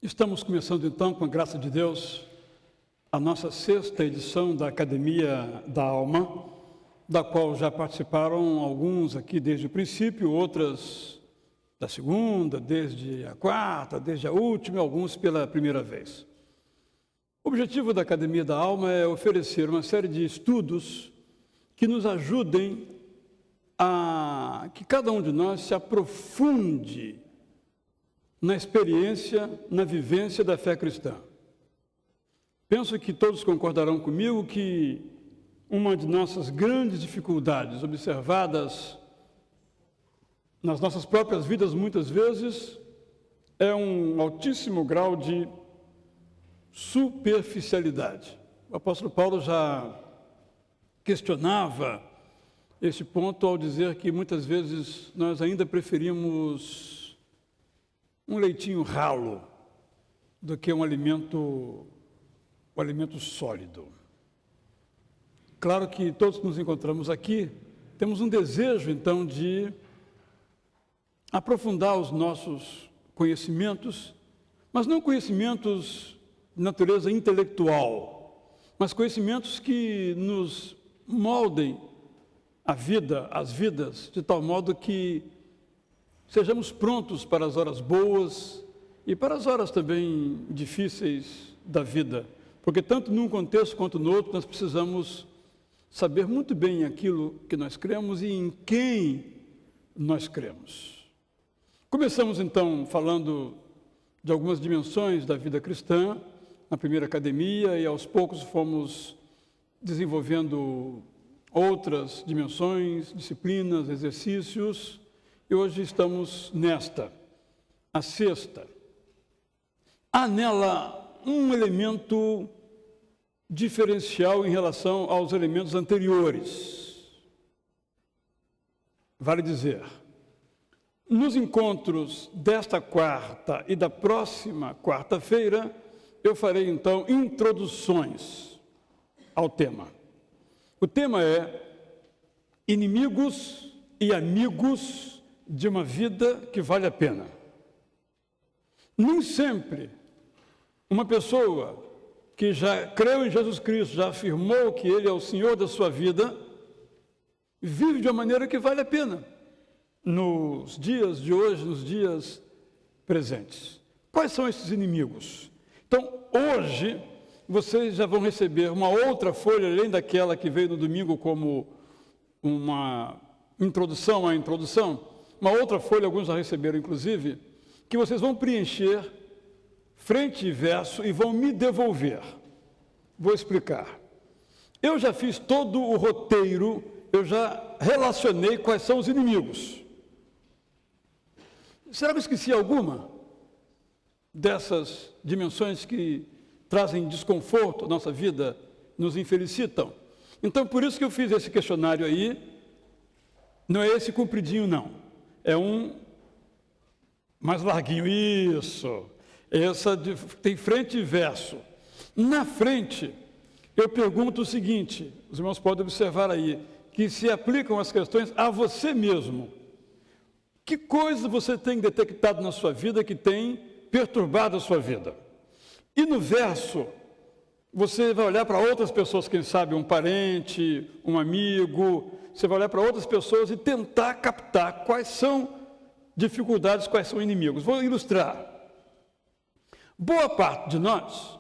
Estamos começando então, com a graça de Deus, a nossa 6ª edição da Academia da Alma, da qual já participaram alguns aqui desde o princípio, outras da segunda, desde a 4ª, desde a última, e alguns pela primeira vez. O objetivo da Academia da Alma é oferecer uma série de estudos que nos ajudem a que cada um de nós se aprofunde na experiência, na vivência da fé cristã. Penso que todos concordarão comigo que uma de nossas grandes dificuldades, observadas nas nossas próprias vidas muitas vezes, é um altíssimo grau de superficialidade. O apóstolo Paulo já questionava esse ponto ao dizer que muitas vezes nós ainda preferimos um leitinho ralo do que um alimento sólido. Claro que todos que nos encontramos aqui temos um desejo, então, de aprofundar os nossos conhecimentos, mas não conhecimentos de natureza intelectual, mas conhecimentos que nos moldem a vida, as vidas, de tal modo que sejamos prontos para as horas boas e para as horas também difíceis da vida, porque tanto num contexto quanto no outro nós precisamos saber muito bem aquilo que nós cremos e em quem nós cremos. Começamos então falando de algumas dimensões da vida cristã na primeira academia e aos poucos fomos desenvolvendo outras dimensões, disciplinas, exercícios. E hoje estamos nesta, a 6ª. Há nela um elemento diferencial em relação aos elementos anteriores. Vale dizer, nos encontros desta 4ª e da próxima 4ª-feira, eu farei então introduções ao tema. O tema é inimigos e amigos de uma vida que vale a pena. Nem sempre uma pessoa que já creu em Jesus Cristo, já afirmou que Ele é o Senhor da sua vida, vive de uma maneira que vale a pena nos dias de hoje, nos dias presentes. Quais são esses inimigos? Então, hoje, vocês já vão receber uma outra folha, além daquela que veio no domingo como uma introdução à introdução, uma outra folha, alguns já receberam inclusive, que vocês vão preencher frente e verso e vão me devolver. Vou explicar. Eu já fiz todo o roteiro, eu já relacionei quais são os inimigos. Será que eu esqueci alguma dessas dimensões que trazem desconforto à nossa vida, nos infelicitam? Então, por isso que eu fiz esse questionário aí. Não é esse compridinho, não. É um mais larguinho, isso. Tem frente e verso. Na frente, eu pergunto o seguinte, os irmãos podem observar aí, que se aplicam as questões a você mesmo. Que coisa você tem detectado na sua vida que tem perturbado a sua vida? E no verso, você vai olhar para outras pessoas, quem sabe um parente, um amigo, você vai olhar para outras pessoas e tentar captar quais são dificuldades, quais são inimigos. Vou ilustrar. Boa parte de nós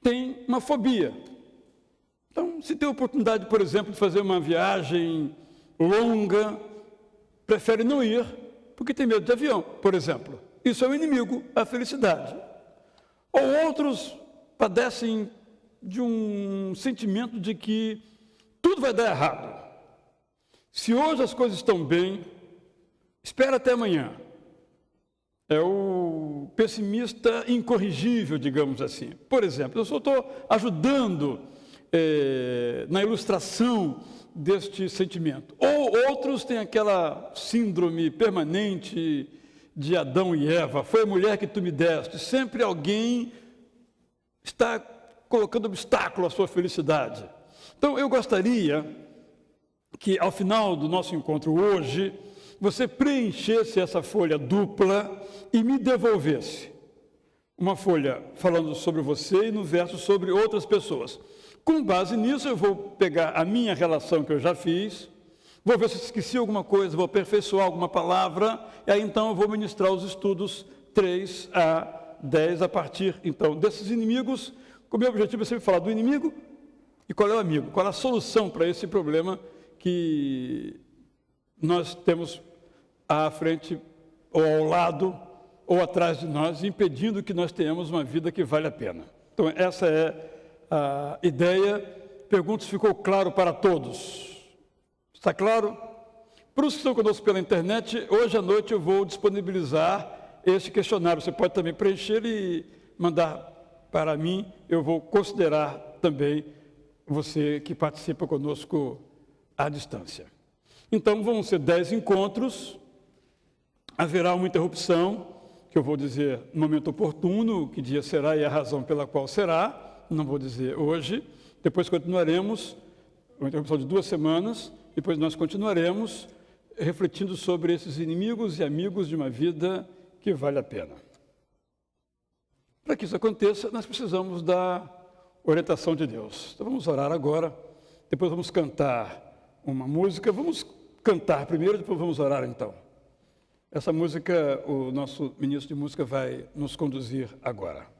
tem uma fobia. Então, se tem a oportunidade, por exemplo, de fazer uma viagem longa, prefere não ir porque tem medo de avião, por exemplo. Isso é um inimigo à felicidade. Ou outros padecem de um sentimento de que tudo vai dar errado. Se hoje as coisas estão bem, espera até amanhã. É o pessimista incorrigível, digamos assim. Por exemplo, eu só estou ajudando na ilustração deste sentimento. Ou outros têm aquela síndrome permanente de Adão e Eva. Foi a mulher que tu me deste. Sempre alguém está colocando obstáculo à sua felicidade. Então, eu gostaria que, ao final do nosso encontro hoje, você preenchesse essa folha dupla e me devolvesse. uma folha falando sobre você e no verso sobre outras pessoas. Com base nisso, eu vou pegar a minha relação que eu já fiz, vou ver se esqueci alguma coisa, vou aperfeiçoar alguma palavra, e aí então eu vou ministrar os estudos 3 a 10 a partir, então, desses inimigos. O meu objetivo é sempre falar do inimigo e qual é o amigo, qual é a solução para esse problema que nós temos à frente, ou ao lado, ou atrás de nós, impedindo que nós tenhamos uma vida que vale a pena. Então, essa é a ideia. Pergunto se ficou claro para todos. Está claro? Para os que estão conosco pela internet, hoje à noite eu vou disponibilizar este questionário. Você pode também preencher e mandar para mim. Eu vou considerar também você que participa conosco à distância. Então, vão ser 10 encontros. Haverá uma interrupção, que eu vou dizer no momento oportuno, que dia será e a razão pela qual será. Não vou dizer hoje. Depois continuaremos, uma interrupção de 2 semanas. Depois nós continuaremos refletindo sobre esses inimigos e amigos de uma vida que vale a pena. Para que isso aconteça, nós precisamos da orientação de Deus. Então vamos orar agora, depois vamos cantar uma música. Vamos cantar primeiro, depois vamos orar então. Essa música, o nosso ministro de música vai nos conduzir agora.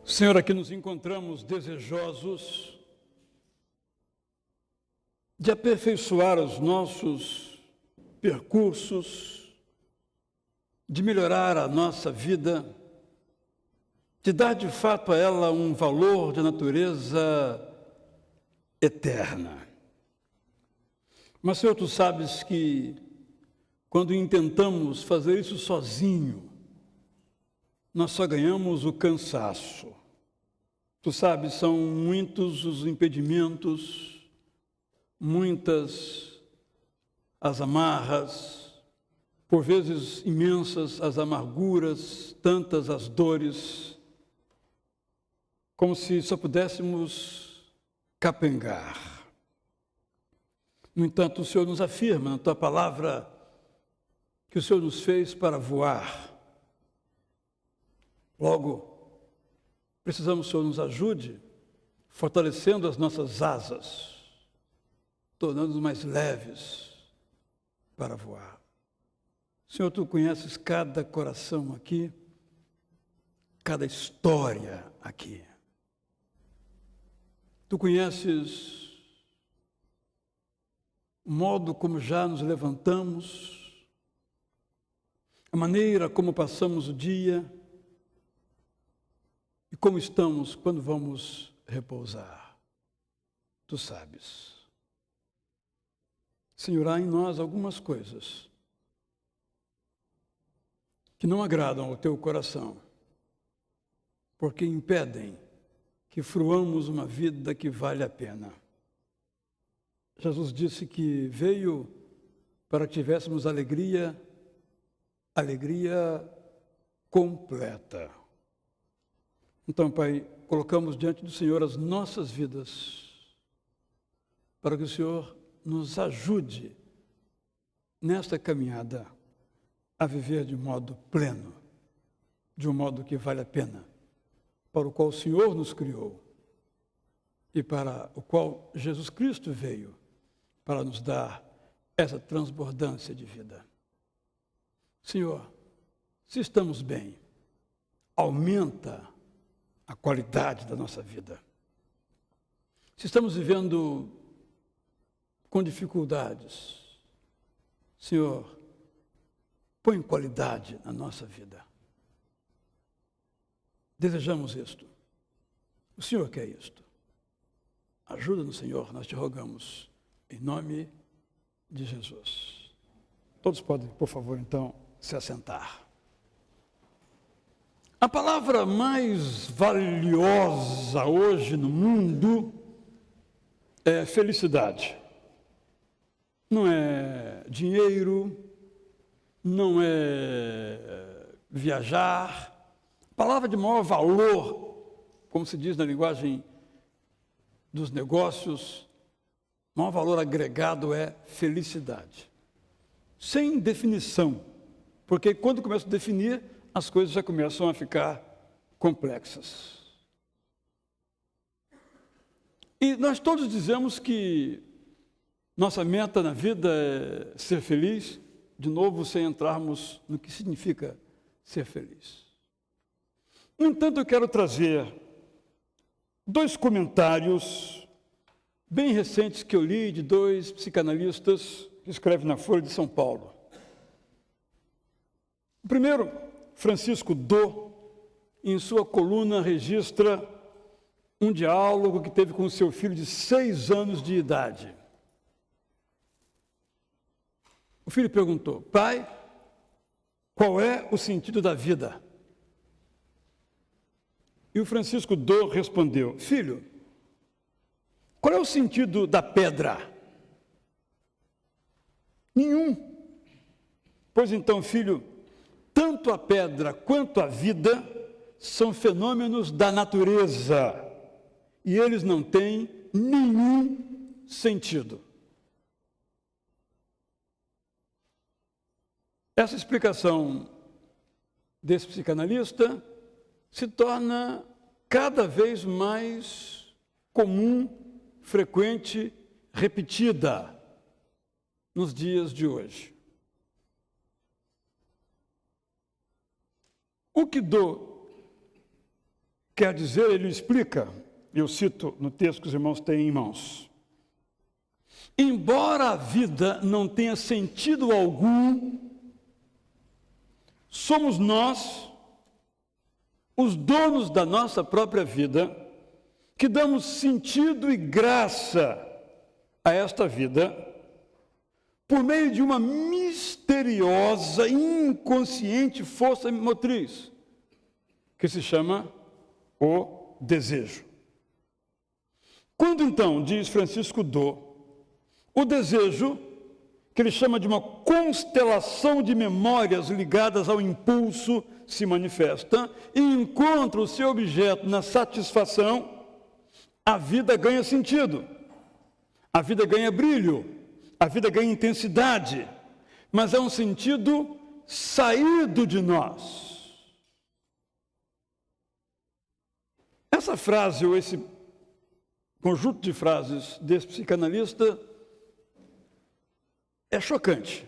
Senhor, aqui nos encontramos desejosos de aperfeiçoar os nossos percursos, de melhorar a nossa vida, de dar de fato a ela um valor de natureza eterna. Mas, Senhor, Tu sabes que quando intentamos fazer isso sozinho, nós só ganhamos o cansaço. Tu sabes, são muitos os impedimentos, muitas as amarras, por vezes imensas as amarguras, tantas as dores, como se só pudéssemos capengar. No entanto, o Senhor nos afirma na tua palavra que o Senhor nos fez para voar. Logo, precisamos que o Senhor nos ajude, fortalecendo as nossas asas, tornando-nos mais leves para voar. Senhor, tu conheces cada coração aqui, cada história aqui. Tu conheces o modo como já nos levantamos, a maneira como passamos o dia e como estamos quando vamos repousar. Tu sabes. Senhor, há em nós algumas coisas que não agradam ao teu coração, porque impedem que fruamos uma vida que vale a pena. Jesus disse que veio para que tivéssemos alegria completa. Então, Pai, colocamos diante do Senhor as nossas vidas, para que o Senhor nos ajude nesta caminhada a viver de modo pleno, de um modo que vale a pena, para o qual o Senhor nos criou e para o qual Jesus Cristo veio para nos dar essa transbordância de vida. Senhor, se estamos bem, aumenta a qualidade da nossa vida. Se estamos vivendo com dificuldades, Senhor, põe qualidade na nossa vida. Desejamos isto. O Senhor quer isto. Ajuda-nos, Senhor, nós te rogamos, em nome de Jesus. Todos podem, por favor, então, se assentar. A palavra mais valiosa hoje no mundo é felicidade. Não é dinheiro, não é viajar. A palavra de maior valor, como se diz na linguagem dos negócios, maior valor agregado é felicidade. Sem definição, porque quando começa a definir, as coisas já começam a ficar complexas. E nós todos dizemos que nossa meta na vida é ser feliz, de novo, sem entrarmos no que significa ser feliz. No entanto, eu quero trazer 2 comentários bem recentes que eu li de 2 psicanalistas que escrevem na Folha de São Paulo. O primeiro, Francisco Dô, em sua coluna, registra um diálogo que teve com seu filho de 6 anos de idade. O filho perguntou: pai, qual é o sentido da vida? E o Francisco Dô respondeu: filho, qual é o sentido da pedra? Nenhum. Pois então, filho, tanto a pedra quanto a vida são fenômenos da natureza e eles não têm nenhum sentido. Essa explicação desse psicanalista se torna cada vez mais comum, frequente, repetida nos dias de hoje. O que Dô quer dizer, ele explica, eu cito no texto que os irmãos têm em mãos. Embora a vida não tenha sentido algum, somos nós, os donos da nossa própria vida, que damos sentido e graça a esta vida por meio de uma misteriosa e inconsciente força motriz, que se chama o desejo. Quando então, diz Francisco Dô, o desejo, que ele chama de uma constelação de memórias ligadas ao impulso, se manifesta e encontra o seu objeto na satisfação, a vida ganha sentido, a vida ganha brilho, a vida ganha intensidade, mas é um sentido saído de nós. Essa frase, ou esse conjunto de frases desse psicanalista, é chocante.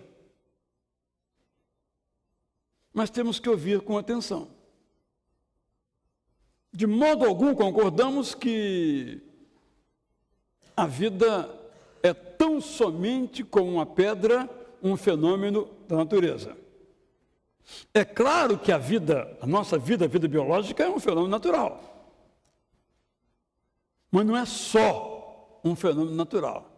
Mas temos que ouvir com atenção. De modo algum concordamos que a vida é tão somente como uma pedra, um fenômeno da natureza. É claro que a nossa vida, a vida biológica, é um fenômeno natural. Mas não é só um fenômeno natural.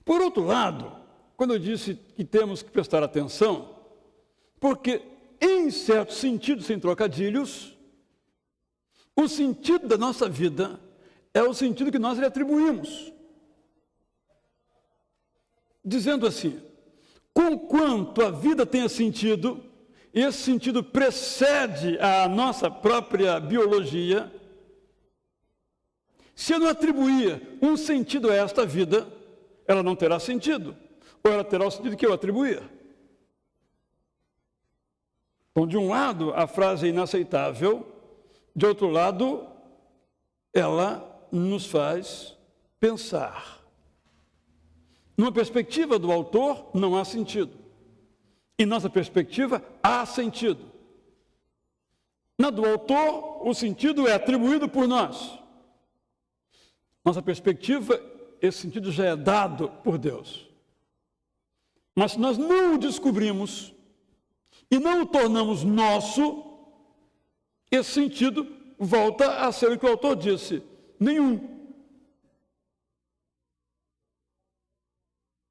Por outro lado, quando eu disse que temos que prestar atenção, porque, em certo sentido, sem trocadilhos, o sentido da nossa vida é o sentido que nós lhe atribuímos. Dizendo assim, conquanto a vida tenha sentido, e esse sentido precede a nossa própria biologia, se eu não atribuir um sentido a esta vida, ela não terá sentido, ou ela terá o sentido que eu atribuir. Então, de um lado, a frase é inaceitável, de outro lado, ela nos faz pensar. Numa perspectiva do autor, não há sentido. Em nossa perspectiva, há sentido. Na do autor, o sentido é atribuído por nós. Nossa perspectiva, esse sentido já é dado por Deus. Mas se nós não o descobrimos e não o tornamos nosso, esse sentido volta a ser o que o autor disse, nenhum.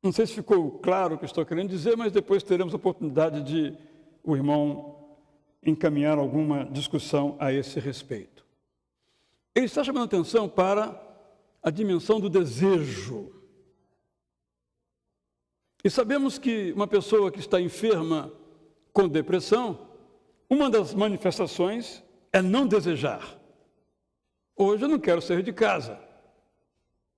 Não sei se ficou claro o que estou querendo dizer, mas depois teremos a oportunidade de o irmão encaminhar alguma discussão a esse respeito. Ele está chamando a atenção para a dimensão do desejo. E sabemos que uma pessoa que está enferma com depressão, uma das manifestações é não desejar. Hoje eu não quero sair de casa.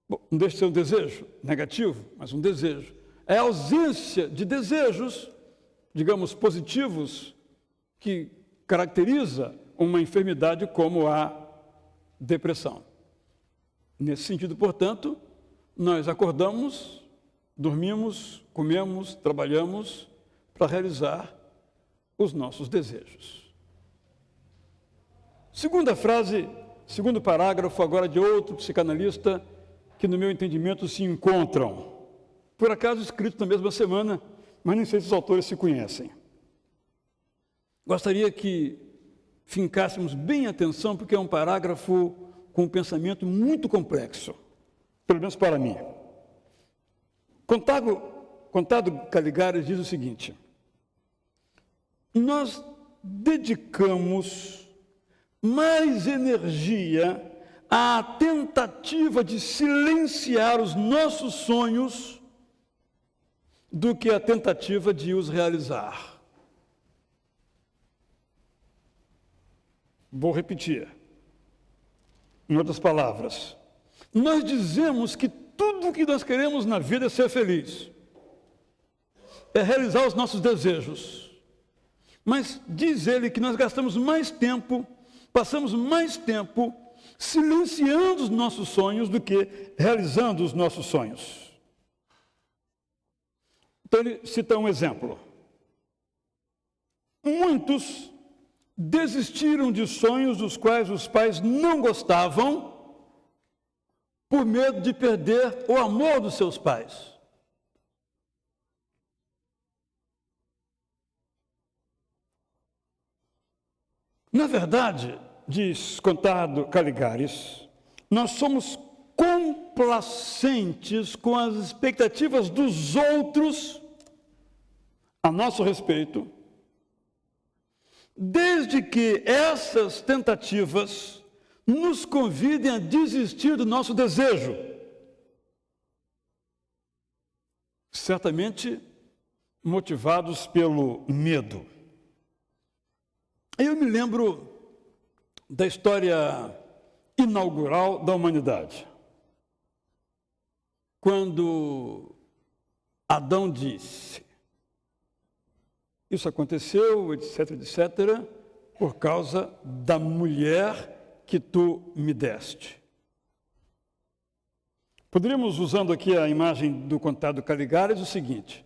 Bom, não deixa de ser um desejo negativo, mas um desejo. É a ausência de desejos, digamos, positivos, que caracteriza uma enfermidade como a depressão. Nesse sentido, portanto, nós acordamos, dormimos, comemos, trabalhamos para realizar os nossos desejos. Segunda frase, segundo parágrafo agora de outro psicanalista que, no meu entendimento, se encontram. Por acaso, escrito na mesma semana, mas nem sei se os autores se conhecem. Gostaria que fincássemos bem atenção, porque é um parágrafo com um pensamento muito complexo, pelo menos para mim. Contado Caligares diz o seguinte: nós dedicamos mais energia à tentativa de silenciar os nossos sonhos do que à tentativa de os realizar. Vou repetir. Em outras palavras, nós dizemos que tudo o que nós queremos na vida é ser feliz, é realizar os nossos desejos. Mas diz ele que nós gastamos mais tempo, passamos mais tempo silenciando os nossos sonhos do que realizando os nossos sonhos. Então ele cita um exemplo. Muitos desistiram de sonhos dos quais os pais não gostavam por medo de perder o amor dos seus pais. Na verdade, diz Contado Caligares, nós somos complacentes com as expectativas dos outros a nosso respeito, desde que essas tentativas nos convidem a desistir do nosso desejo. Certamente motivados pelo medo. Eu me lembro da história inaugural da humanidade. quando Adão disse: isso aconteceu, etc, etc, por causa da mulher que tu me deste. Poderíamos, usando aqui a imagem do contado Caligares, o seguinte: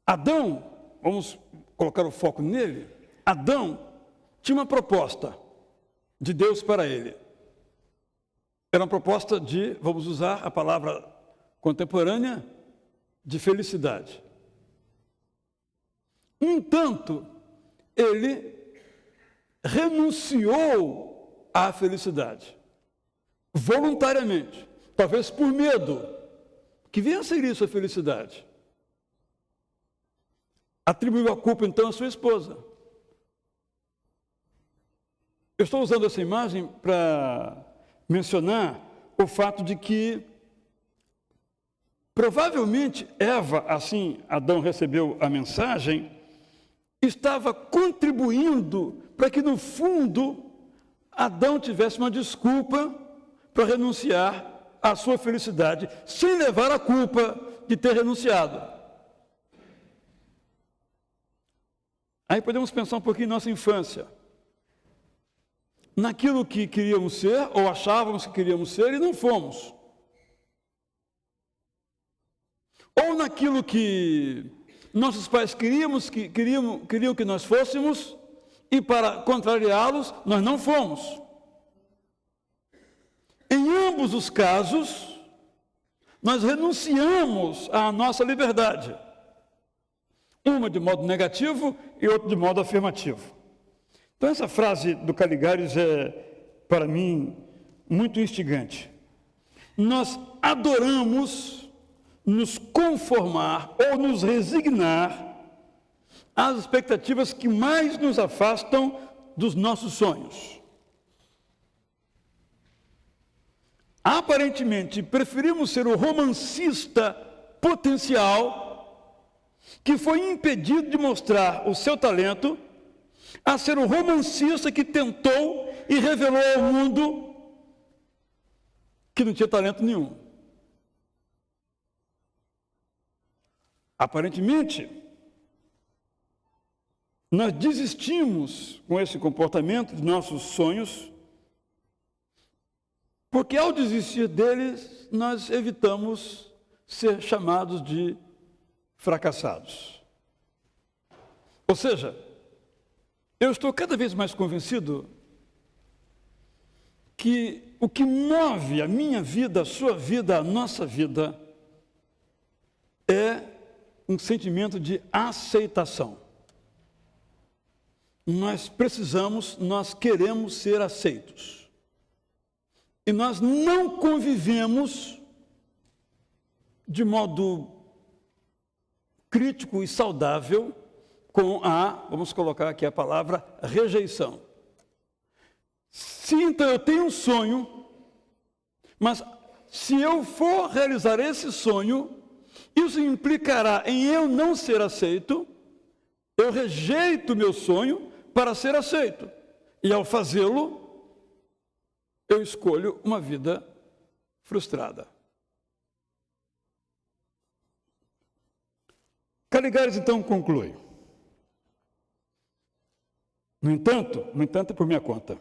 Adão, vamos colocar o foco nele, Adão tinha uma proposta de Deus para ele. Era uma proposta de, vamos usar a palavra contemporânea, de felicidade. No entanto, ele renunciou à felicidade, voluntariamente, talvez por medo, que venha a ser isso a felicidade. Atribuiu a culpa, então, à sua esposa. Eu estou usando essa imagem para mencionar o fato de que, provavelmente, Eva, assim Adão recebeu a mensagem, estava contribuindo para que, no fundo, Adão tivesse uma desculpa para renunciar à sua felicidade, sem levar a culpa de ter renunciado. Aí podemos pensar um pouquinho em nossa infância. Naquilo que queríamos ser, ou achávamos que queríamos ser, e não fomos. Ou naquilo que nossos pais queriam que nós fôssemos, e para contrariá-los, nós não fomos. Em ambos os casos, nós renunciamos à nossa liberdade. Uma de modo negativo e outra de modo afirmativo. Então, essa frase do Caligares é, para mim, muito instigante. Nós adoramos nos conformar ou nos resignar às expectativas que mais nos afastam dos nossos sonhos. Aparentemente, preferimos ser o romancista potencial que foi impedido de mostrar o seu talento, a ser o romancista que tentou e revelou ao mundo que não tinha talento nenhum. Aparentemente, nós desistimos com esse comportamento de nossos sonhos, porque ao desistir deles, nós evitamos ser chamados de fracassados. Ou seja, eu estou cada vez mais convencido que o que move a minha vida, a sua vida, a nossa vida, é um sentimento de aceitação. Nós queremos ser aceitos. E nós não convivemos de modo crítico e saudável com vamos colocar aqui a palavra, rejeição. Se então eu tenho um sonho, mas se eu for realizar esse sonho, isso implicará em eu não ser aceito, eu rejeito o meu sonho para ser aceito. E ao fazê-lo, eu escolho uma vida frustrada. Caligares, então, conclui. No entanto, é por minha conta,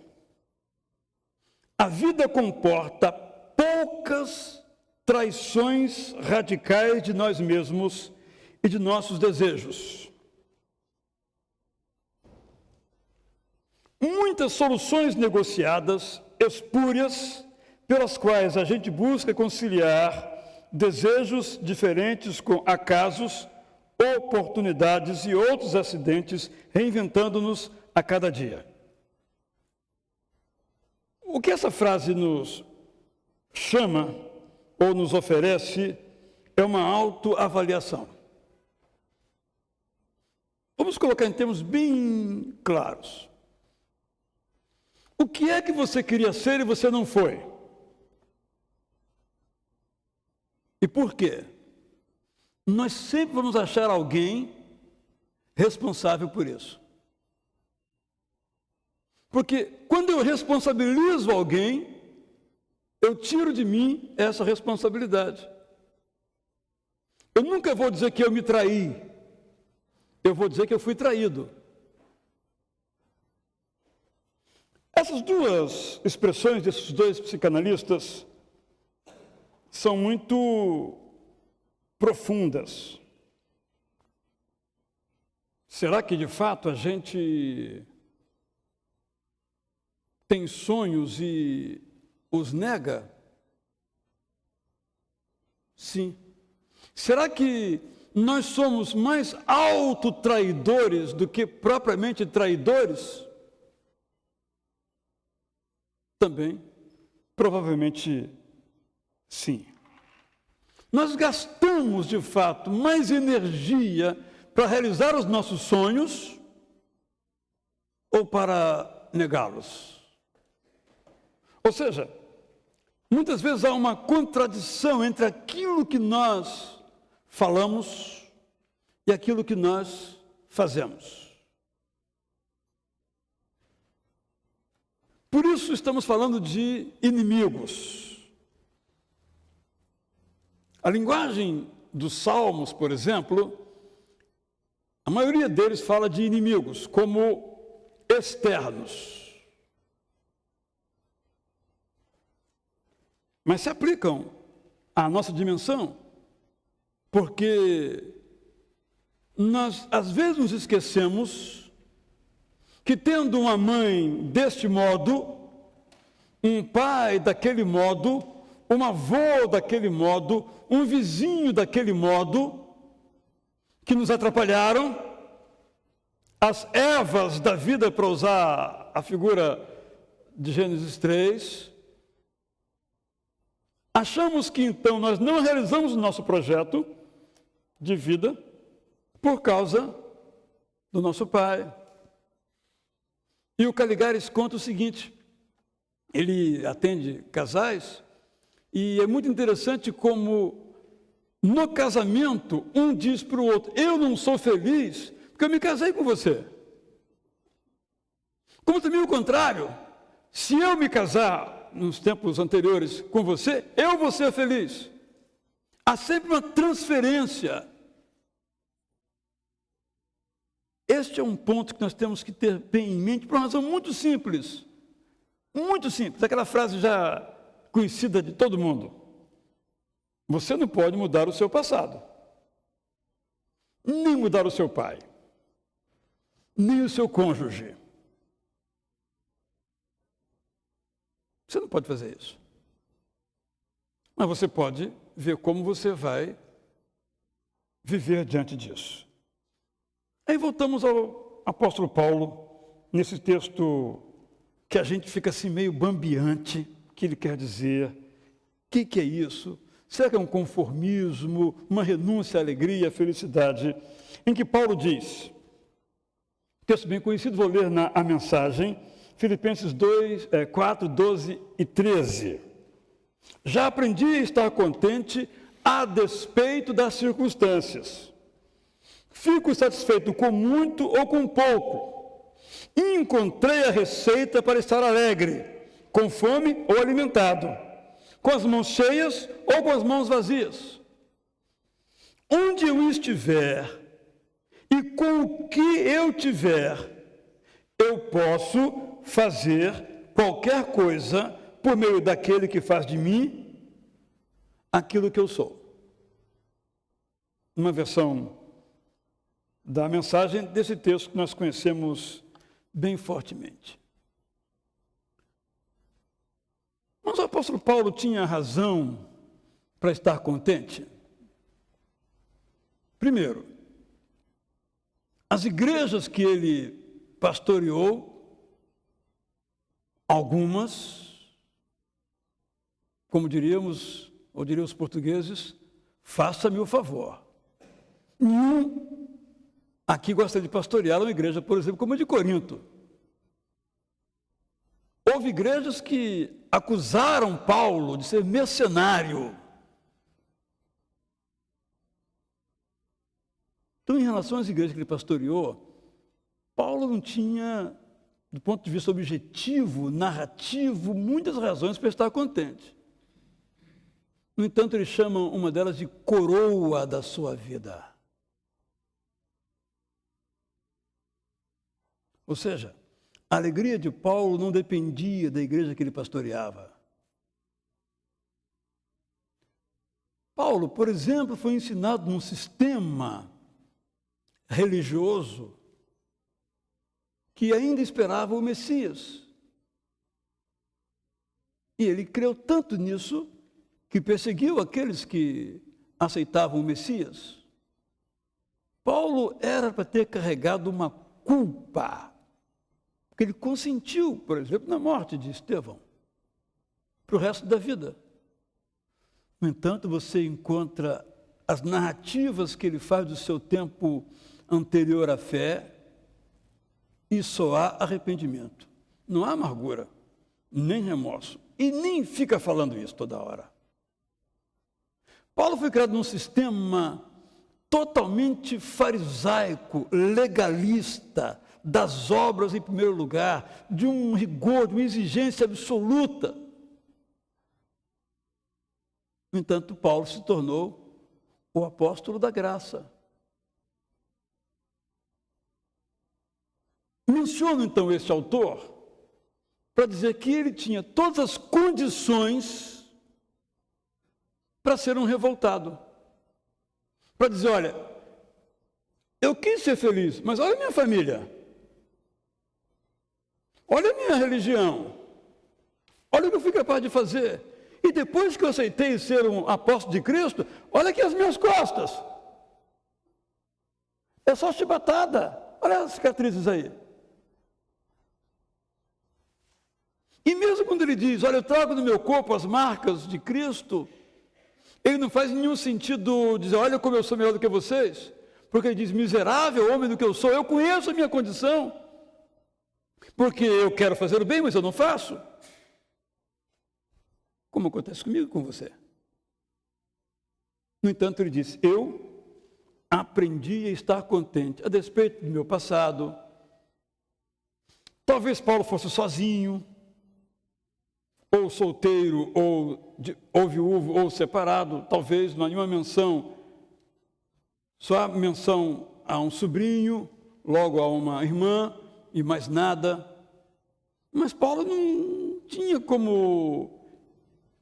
a vida comporta poucas traições radicais de nós mesmos e de nossos desejos. Muitas soluções negociadas, espúrias, pelas quais a gente busca conciliar desejos diferentes com acasos, oportunidades e outros acidentes, reinventando-nos a cada dia. O que essa frase nos chama ou nos oferece é uma autoavaliação. Vamos colocar em termos bem claros. O que é que você queria ser e você não foi? E por quê? Nós sempre vamos achar alguém responsável por isso. Porque quando eu responsabilizo alguém, eu tiro de mim essa responsabilidade. Eu nunca vou dizer que eu me traí, eu vou dizer que eu fui traído. Essas duas expressões desses dois psicanalistas são muito profundas. Será que de fato a gente tem sonhos e os nega? Sim. Será que nós somos mais autotraidores do que propriamente traidores? Também, provavelmente, sim. Nós gastamos, de fato, mais energia para realizar os nossos sonhos ou para negá-los? Ou seja, muitas vezes há uma contradição entre aquilo que nós falamos e aquilo que nós fazemos. Por isso estamos falando de inimigos. A linguagem dos Salmos, por exemplo, a maioria deles fala de inimigos como externos. Mas se aplicam à nossa dimensão, porque nós às vezes nos esquecemos que tendo uma mãe deste modo, um pai daquele modo, um avô daquele modo, um vizinho daquele modo, que nos atrapalharam, as Evas da vida, para usar a figura de Gênesis 3, achamos que então nós não realizamos o nosso projeto de vida por causa do nosso pai. E o Caligares conta o seguinte, ele atende casais, e é muito interessante como no casamento um diz para o outro, eu não sou feliz porque eu me casei com você. Como também o contrário, se eu me casar nos tempos anteriores com você, eu vou ser feliz. Há sempre uma transferência. Este é um ponto que nós temos que ter bem em mente por uma razão muito simples. Muito simples, aquela frase já conhecida de todo mundo. Você não pode mudar o seu passado, nem mudar o seu pai, nem o seu cônjuge. Você não pode fazer isso. Mas você pode ver como você vai viver diante disso. Aí voltamos ao apóstolo Paulo, nesse texto que a gente fica assim meio bambiante, que ele quer dizer, o que é isso? Será que é um conformismo, uma renúncia à alegria, à felicidade? Em que Paulo diz, texto bem conhecido, vou ler a mensagem, Filipenses 4, 12 e 13. Já aprendi a estar contente a despeito das circunstâncias. Fico satisfeito com muito ou com pouco. Encontrei a receita para estar alegre, com fome ou alimentado, com as mãos cheias ou com as mãos vazias. Onde eu estiver e com o que eu tiver, eu posso fazer qualquer coisa por meio daquele que faz de mim aquilo que eu sou. Uma versão da mensagem desse texto que nós conhecemos bem fortemente. Mas o apóstolo Paulo tinha razão para estar contente? Primeiro, as igrejas que ele pastoreou, algumas, como diríamos, ou diriam os portugueses, faça-me o favor. Nenhum aqui gosta de pastorear uma igreja, por exemplo, como a de Corinto. Houve igrejas que acusaram Paulo de ser mercenário. Então, em relação às igrejas que ele pastoreou, Paulo não tinha, do ponto de vista objetivo, narrativo, muitas razões para estar contente. No entanto, ele chama uma delas de coroa da sua vida. Ou seja, a alegria de Paulo não dependia da igreja que ele pastoreava. Paulo, por exemplo, foi ensinado num sistema religioso que ainda esperava o Messias. E ele creu tanto nisso que perseguiu aqueles que aceitavam o Messias. Paulo era para ter carregado uma culpa, porque ele consentiu, por exemplo, na morte de Estevão, para o resto da vida. No entanto, você encontra as narrativas que ele faz do seu tempo anterior à fé e só há arrependimento. Não há amargura, nem remorso, e nem fica falando isso toda hora. Paulo foi criado num sistema totalmente farisaico, legalista, das obras em primeiro lugar, de um rigor, de uma exigência absoluta. No entanto, Paulo se tornou o apóstolo da graça. Menciono então esse autor para dizer que ele tinha todas as condições para ser um revoltado. Para dizer, olha, eu quis ser feliz, mas olha a minha família. Olha a minha religião. Olha o que eu fui capaz de fazer. E depois que eu aceitei ser um apóstolo de Cristo, olha aqui as minhas costas. É só chibatada. Olha as cicatrizes aí. E mesmo quando ele diz, olha, eu trago no meu corpo as marcas de Cristo, ele não faz nenhum sentido dizer, olha como eu sou melhor do que vocês, porque ele diz, miserável homem do que eu sou, eu conheço a minha condição, porque eu quero fazer o bem, mas eu não faço. Como acontece comigo e com você. No entanto, ele diz, eu aprendi a estar contente, a despeito do meu passado. Talvez Paulo fosse sozinho, ou solteiro, ou viúvo, ou separado, talvez não há nenhuma menção, só há menção a um sobrinho, logo a uma irmã, e mais nada. Mas Paulo não tinha como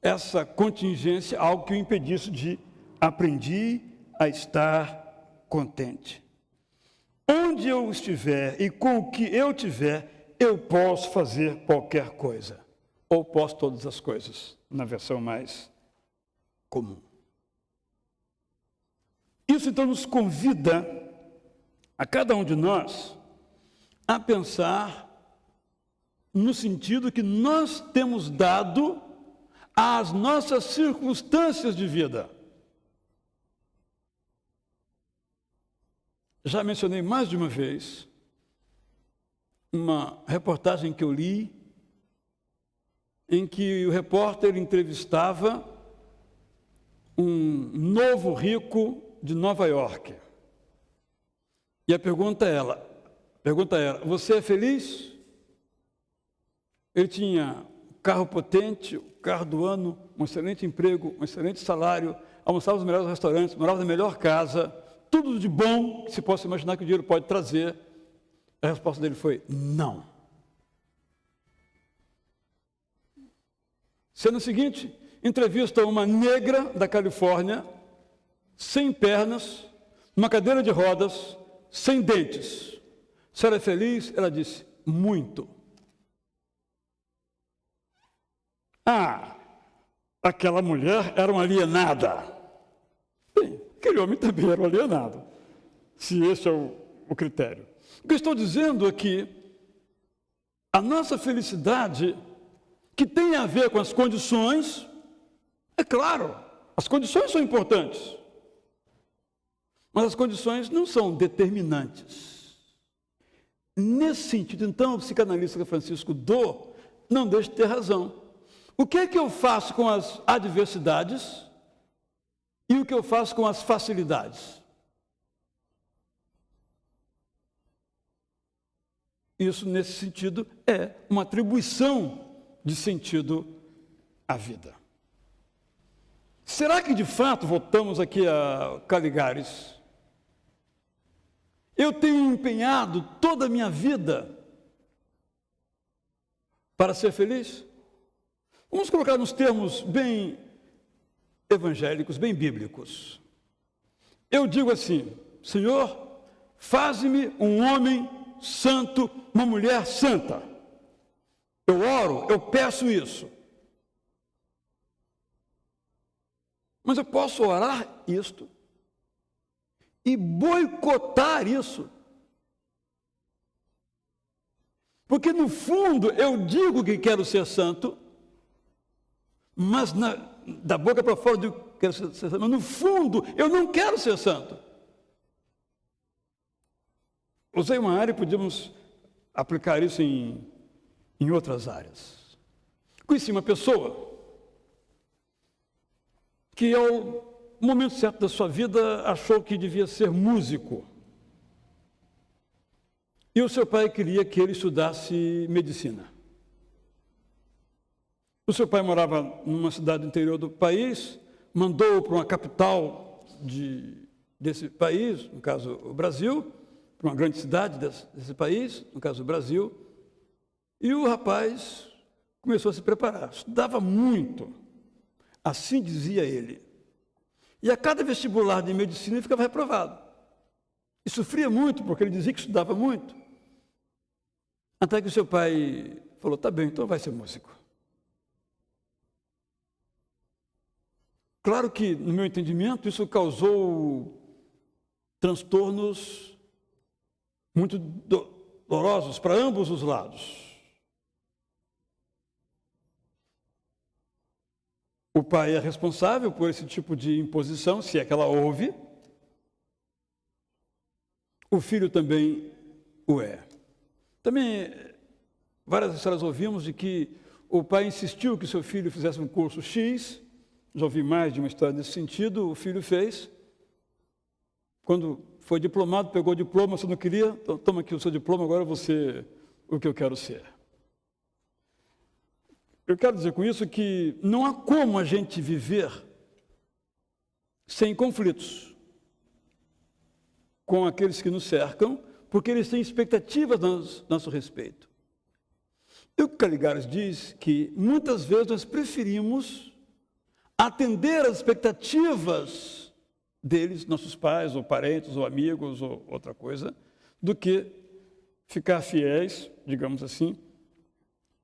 essa contingência, algo que o impedisse de aprendi a estar contente. Onde eu estiver e com o que eu tiver, eu posso fazer qualquer coisa. Ou posso todas as coisas, na versão mais comum. Isso então nos convida, a cada um de nós, a pensar no sentido que nós temos dado às nossas circunstâncias de vida. Já mencionei mais de uma vez uma reportagem que eu li, em que o repórter entrevistava um novo rico de Nova York. E a pergunta era, você é feliz? Ele tinha um carro potente, o carro do ano, um excelente emprego, um excelente salário, almoçava nos melhores restaurantes, morava na melhor casa, tudo de bom que se possa imaginar que o dinheiro pode trazer. A resposta dele foi, não. Cena seguinte, entrevista uma negra da Califórnia, sem pernas, numa cadeira de rodas, sem dentes. Se ela é feliz, ela disse, muito. Aquela mulher era uma alienada. Bem, aquele homem também era um alienado, se esse é o critério. O que eu estou dizendo aqui, a nossa felicidade, que tem a ver com as condições, é claro, as condições são importantes, mas as condições não são determinantes. Nesse sentido, então, o psicanalista Francisco Dor não deixa de ter razão. O que é que eu faço com as adversidades e o que eu faço com as facilidades? Isso, nesse sentido, é uma atribuição de sentido à vida. Será que de fato, voltamos aqui a Caligares, eu tenho empenhado toda a minha vida para ser feliz? Vamos colocar nos termos bem evangélicos, bem bíblicos. Eu digo assim: Senhor, faze-me um homem santo, uma mulher santa. Eu oro, eu peço isso. Mas eu posso orar isto e boicotar isso. Porque no fundo eu digo que quero ser santo, mas da boca para fora eu digo que quero ser santo, mas no fundo eu não quero ser santo. Usei uma área e podíamos aplicar isso em outras áreas. Conheci uma pessoa que ao momento certo da sua vida achou que devia ser músico. E o seu pai queria que ele estudasse medicina. O seu pai morava numa cidade do interior do país, mandou-o para uma capital desse país, no caso o Brasil, para uma grande cidade desse país, no caso o Brasil, e o rapaz começou a se preparar. Estudava muito, assim dizia ele. E a cada vestibular de medicina ele ficava reprovado. E sofria muito, porque ele dizia que estudava muito. Até que o seu pai falou: tá bem, então vai ser músico. Claro que, no meu entendimento, isso causou transtornos muito dolorosos para ambos os lados. O pai é responsável por esse tipo de imposição, se é que ela houve. O filho também o é. Também, várias histórias ouvimos de que o pai insistiu que seu filho fizesse um curso X. Já ouvi mais de uma história nesse sentido. O filho fez. Quando foi diplomado, pegou o diploma, você não queria? Então, toma aqui o seu diploma, agora você o que eu quero ser. Eu quero dizer com isso que não há como a gente viver sem conflitos com aqueles que nos cercam, porque eles têm expectativas a nosso respeito. E o Caligares diz que muitas vezes nós preferimos atender às expectativas deles, nossos pais, ou parentes, ou amigos, ou outra coisa, do que ficar fiéis, digamos assim,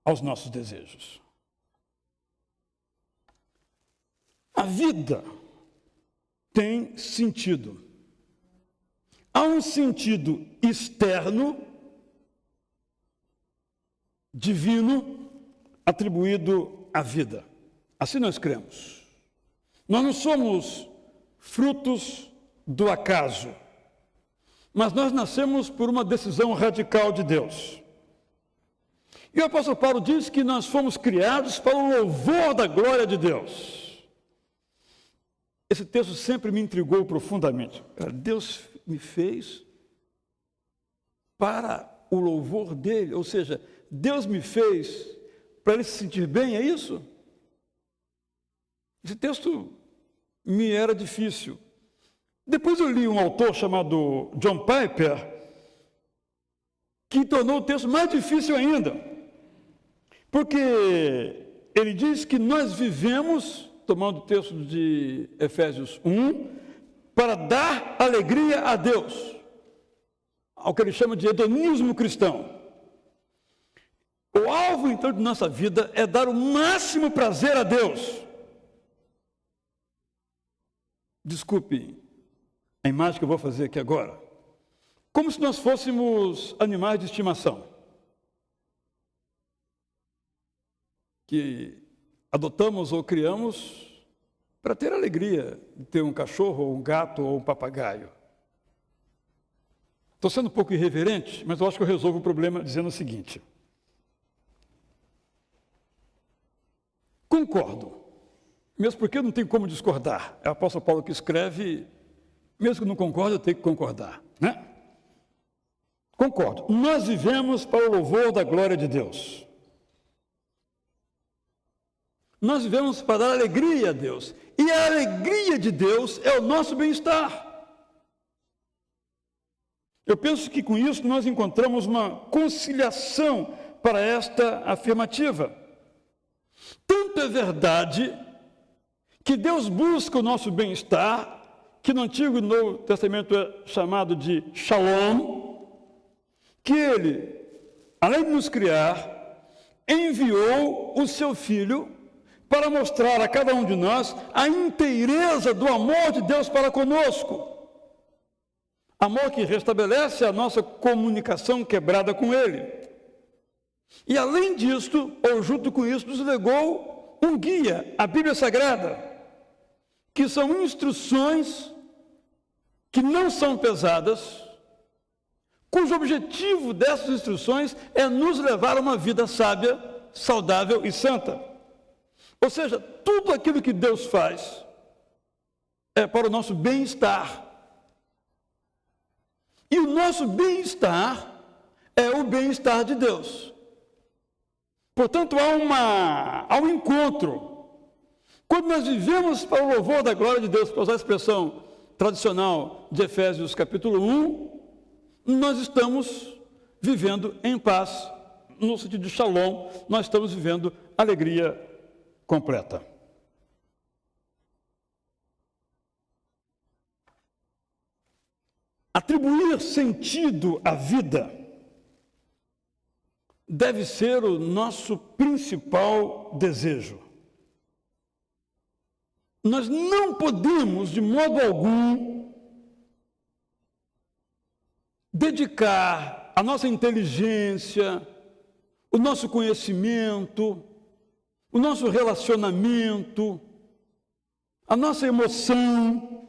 aos nossos desejos. A vida tem sentido. Há um sentido externo, divino, atribuído à vida. Assim nós cremos. Nós não somos frutos do acaso, mas nós nascemos por uma decisão radical de Deus. E o apóstolo Paulo diz que nós fomos criados para o louvor da glória de Deus. Esse texto sempre me intrigou profundamente. Deus me fez para o louvor dele, ou seja, Deus me fez para ele se sentir bem, é isso? Esse texto me era difícil. Depois eu li um autor chamado John Piper, que tornou o texto mais difícil ainda, porque ele diz que nós vivemos, tomando o texto de Efésios 1, para dar alegria a Deus, ao que ele chama de hedonismo cristão. O alvo, então, de nossa vida é dar o máximo prazer a Deus. Desculpe a imagem que eu vou fazer aqui agora. Como se nós fôssemos animais de estimação, que adotamos ou criamos para ter alegria de ter um cachorro, ou um gato, ou um papagaio. Estou sendo um pouco irreverente, mas eu acho que eu resolvo o problema dizendo o seguinte. Concordo, mesmo porque não tem como discordar. É o apóstolo Paulo que escreve, mesmo que não concorde, eu tenho que concordar, né? Concordo. Nós vivemos para o louvor da glória de Deus. nós vivemos para dar alegria a Deus. E a alegria de Deus é o nosso bem-estar. Eu penso que com isso nós encontramos uma conciliação para esta afirmativa. Tanto é verdade que Deus busca o nosso bem-estar, que no Antigo e Novo Testamento é chamado de Shalom, que Ele, além de nos criar, enviou o Seu Filho para mostrar a cada um de nós a inteireza do amor de Deus para conosco. Amor que restabelece a nossa comunicação quebrada com Ele. E além disto, ou junto com isso, nos legou um guia, a Bíblia Sagrada, que são instruções que não são pesadas, cujo objetivo dessas instruções é nos levar a uma vida sábia, saudável e santa. Ou seja, tudo aquilo que Deus faz é para o nosso bem-estar. E o nosso bem-estar é o bem-estar de Deus. Portanto, há um encontro. Quando nós vivemos para o louvor da glória de Deus, para usar a expressão tradicional de Efésios capítulo 1, nós estamos vivendo em paz, no sentido de shalom, nós estamos vivendo alegria completa. Atribuir sentido à vida deve ser o nosso principal desejo. Nós não podemos, de modo algum, dedicar a nossa inteligência, o nosso conhecimento, o nosso relacionamento, a nossa emoção,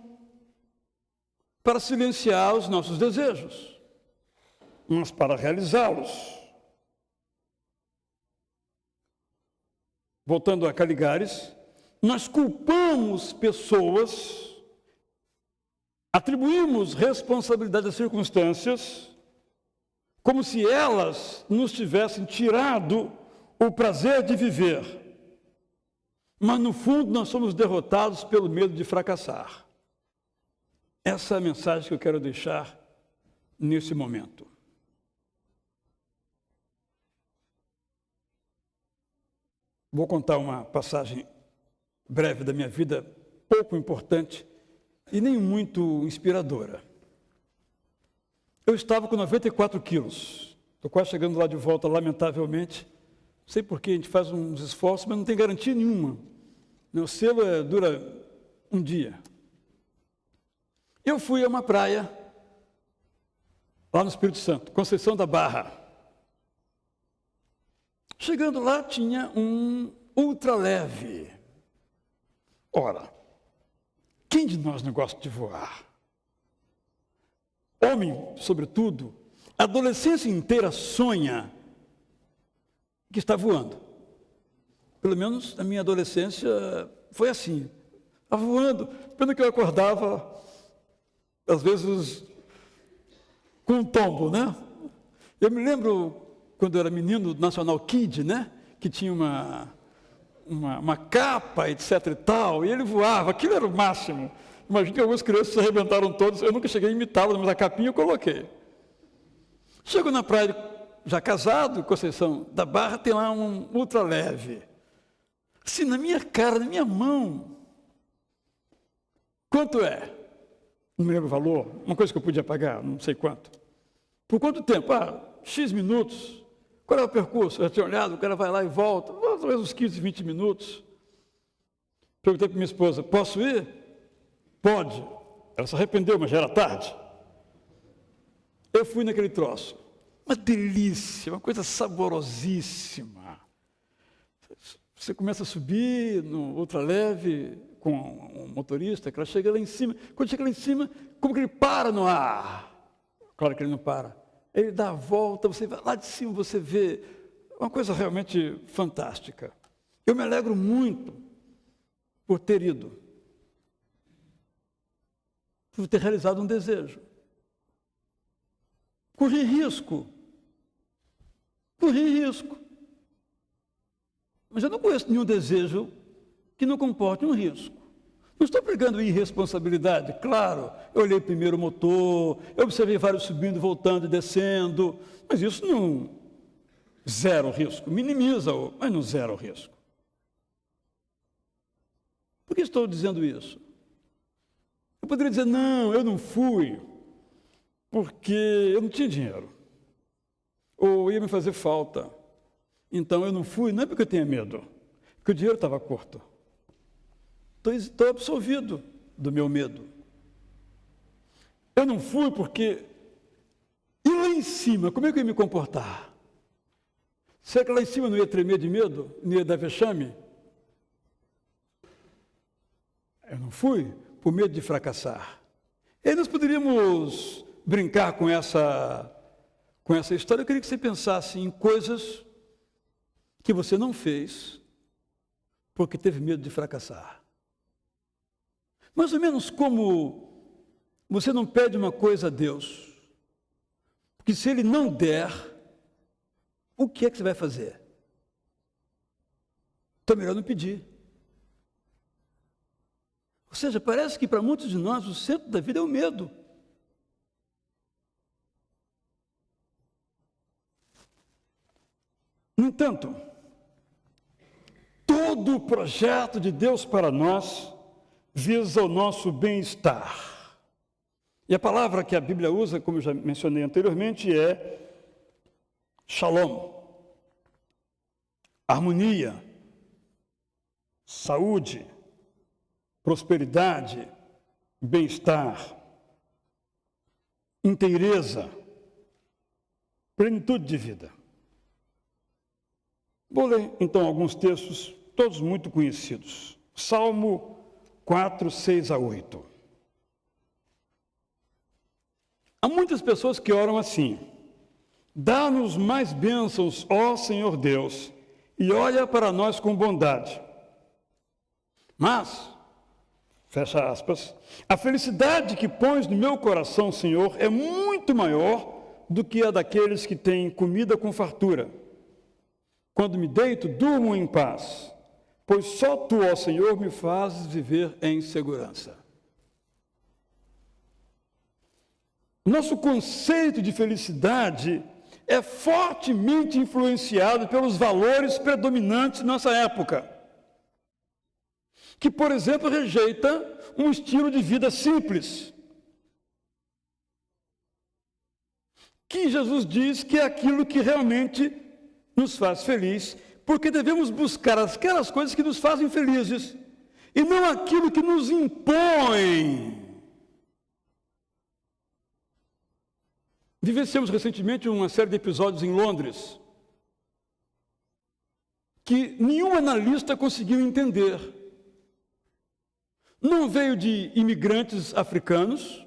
para silenciar os nossos desejos, mas para realizá-los. Voltando a Caligares, nós culpamos pessoas, atribuímos responsabilidade às circunstâncias, como se elas nos tivessem tirado o prazer de viver. Mas, no fundo, nós somos derrotados pelo medo de fracassar. Essa é a mensagem que eu quero deixar nesse momento. Vou contar uma passagem breve da minha vida, pouco importante e nem muito inspiradora. Eu estava com 94 quilos. Estou quase chegando lá de volta, lamentavelmente. Não sei por que a gente faz uns esforços, mas não tem garantia nenhuma. O selo dura um dia. Eu fui a uma praia, lá no Espírito Santo, Conceição da Barra. Chegando lá, tinha um ultraleve. Ora, quem de nós não gosta de voar? Homem, sobretudo, a adolescência inteira sonha que está voando. Pelo menos na minha adolescência foi assim. Estava voando, pelo que eu acordava, às vezes, com um tombo, né? Eu me lembro, quando eu era menino, do National Kid, né? Que tinha uma capa, etc e tal, e ele voava, aquilo era o máximo. Imagina que algumas crianças se arrebentaram todas, eu nunca cheguei a imitá-lo, mas a capinha eu coloquei. Chego na praia, já casado, Conceição da Barra, tem lá um ultraleve. Assim, na minha cara, na minha mão. Quanto é? Não me lembro o valor, uma coisa que eu podia pagar, não sei quanto. Por quanto tempo? X minutos. Qual é o percurso? Eu já tinha olhado, o cara vai lá e volta, talvez uns 15, 20 minutos. Perguntei para minha esposa, posso ir? Pode. Ela se arrependeu, mas já era tarde. Eu fui naquele troço. Uma delícia, uma coisa saborosíssima. Você começa a subir no ultraleve com um motorista, que ela chega lá em cima. Quando chega lá em cima, como que ele para no ar? Claro que ele não para. Ele dá a volta, você vai lá de cima, você vê uma coisa realmente fantástica. Eu me alegro muito por ter ido, por ter realizado um desejo. Corri risco. Mas eu não conheço nenhum desejo que não comporte um risco. Não estou pregando irresponsabilidade, claro. Eu olhei primeiro o motor, eu observei vários subindo, voltando e descendo, mas isso não zera o risco, minimiza-o, mas não zera o risco. Por que estou dizendo isso? Eu poderia dizer, não, eu não fui, porque eu não tinha dinheiro, ou ia me fazer falta. Então eu não fui, não é porque eu tinha medo, porque o dinheiro estava curto. Estou absolvido do meu medo. Eu não fui porque... E lá em cima, como é que eu ia me comportar? Será que lá em cima eu não ia tremer de medo? Não ia dar vexame? Eu não fui por medo de fracassar. E aí nós poderíamos brincar com essa história. Eu queria que você pensasse em coisas que você não fez porque teve medo de fracassar. Mais ou menos como você não pede uma coisa a Deus, porque se Ele não der, o que é que você vai fazer? Então é melhor não pedir. Ou seja, parece que para muitos de nós o centro da vida é o medo. No entanto, todo o projeto de Deus para nós visa o nosso bem-estar. E a palavra que a Bíblia usa, como eu já mencionei anteriormente, é shalom, harmonia, saúde, prosperidade, bem-estar, inteireza, plenitude de vida. Vou ler, então, alguns textos, todos muito conhecidos. Salmo 4, 6 a 8. Há muitas pessoas que oram assim: dá-nos mais bênçãos, ó Senhor Deus, e olha para nós com bondade. Mas, fecha aspas, a felicidade que pões no meu coração, Senhor, é muito maior do que a daqueles que têm comida com fartura. Quando me deito, durmo em paz, pois só Tu, ó Senhor, me fazes viver em segurança. Nosso conceito de felicidade é fortemente influenciado pelos valores predominantes de nossa época, que, por exemplo, rejeita um estilo de vida simples, que Jesus diz que é aquilo que realmente nos faz feliz, porque devemos buscar aquelas coisas que nos fazem felizes, e não aquilo que nos impõe. Vivenciamos recentemente uma série de episódios em Londres, que nenhum analista conseguiu entender. Não veio de imigrantes africanos,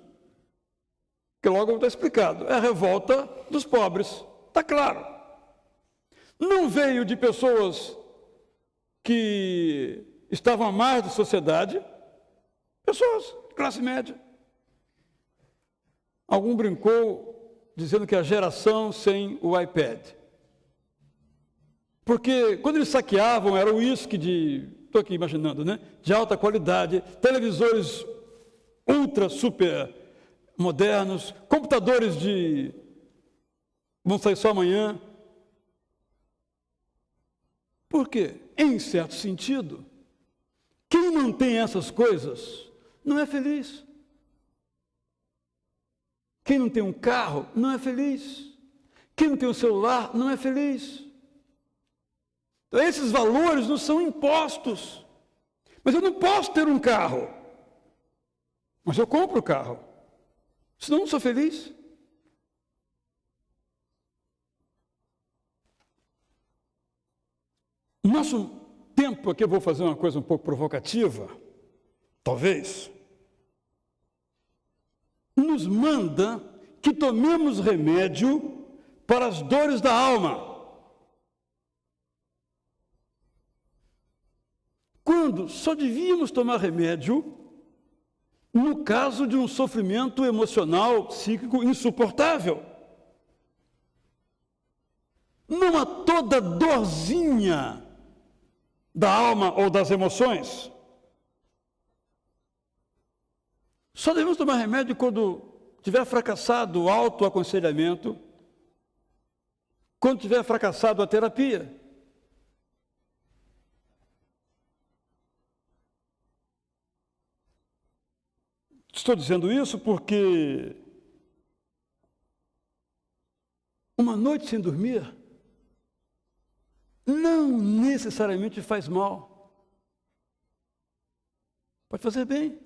que logo está explicado, é a revolta dos pobres, está claro. Não veio de pessoas que estavam à margem da sociedade, pessoas de classe média. Algum brincou dizendo que a geração sem o iPad. Porque quando eles saqueavam, era uísque estou aqui imaginando, né? De alta qualidade, televisores ultra, super modernos, computadores vão sair só amanhã. Por quê? Em certo sentido, quem não tem essas coisas não é feliz. Quem não tem um carro não é feliz. Quem não tem um celular não é feliz. Então, esses valores não são impostos. Mas eu não posso ter um carro. Mas eu compro o carro. Senão eu não sou feliz. No nosso tempo aqui, eu vou fazer uma coisa um pouco provocativa, talvez, nos manda que tomemos remédio para as dores da alma. Quando só devíamos tomar remédio no caso de um sofrimento emocional, psíquico insuportável. Não a toda dorzinha da alma ou das emoções. Só devemos tomar remédio quando tiver fracassado o autoaconselhamento, quando tiver fracassado a terapia. Estou dizendo isso porque uma noite sem dormir não necessariamente faz mal. Pode fazer bem.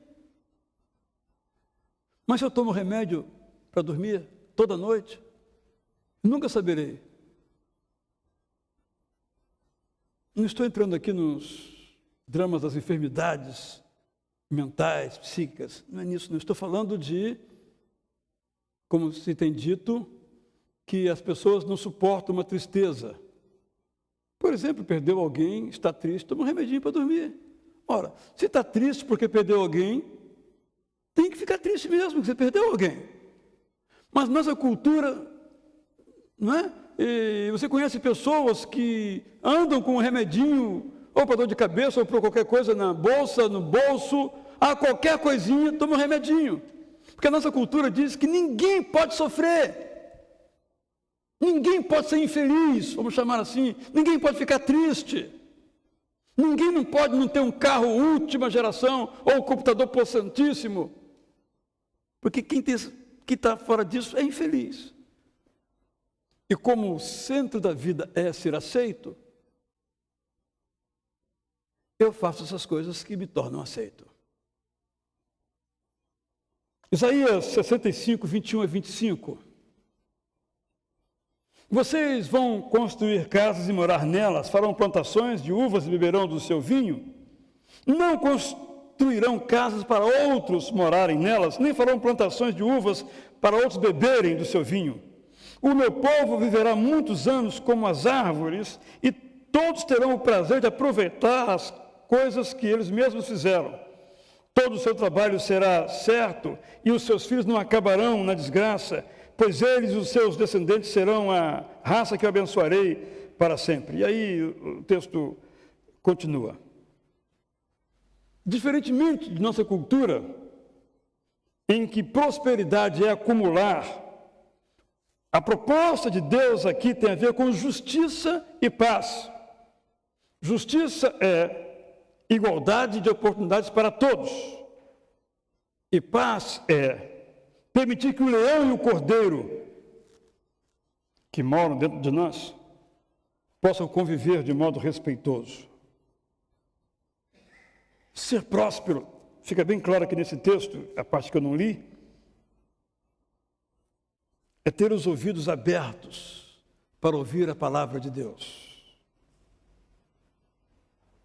Mas se eu tomo remédio para dormir toda noite, nunca saberei. Não estou entrando aqui nos dramas das enfermidades mentais, psíquicas. Não é nisso, não. Estou falando de, como se tem dito, que as pessoas não suportam uma tristeza. Por exemplo, perdeu alguém, está triste, toma um remedinho para dormir. Ora, se está triste porque perdeu alguém, tem que ficar triste mesmo, porque você perdeu alguém. Mas nossa cultura, não é? E você conhece pessoas que andam com um remedinho, ou para dor de cabeça, ou para qualquer coisa na bolsa, no bolso, qualquer coisinha, toma um remedinho. Porque a nossa cultura diz que ninguém pode sofrer. Ninguém pode ser infeliz, vamos chamar assim. Ninguém pode ficar triste. Ninguém não pode não ter um carro última geração ou um computador potentíssimo. Porque quem está fora disso é infeliz. E como o centro da vida é ser aceito, eu faço essas coisas que me tornam aceito. Isaías 65, 21 a 25. Vocês vão construir casas e morar nelas, farão plantações de uvas e beberão do seu vinho. Não construirão casas para outros morarem nelas, nem farão plantações de uvas para outros beberem do seu vinho. O meu povo viverá muitos anos como as árvores, e todos terão o prazer de aproveitar as coisas que eles mesmos fizeram. Todo o seu trabalho será certo, e os seus filhos não acabarão na desgraça, pois eles e os seus descendentes serão a raça que eu abençoarei para sempre. E aí o texto continua. Diferentemente de nossa cultura, em que prosperidade é acumular, a proposta de Deus aqui tem a ver com justiça e paz. Justiça é igualdade de oportunidades para todos. E paz é permitir que o leão e o cordeiro, que moram dentro de nós, possam conviver de modo respeitoso. Ser próspero, fica bem claro aqui nesse texto, a parte que eu não li, é ter os ouvidos abertos para ouvir a palavra de Deus.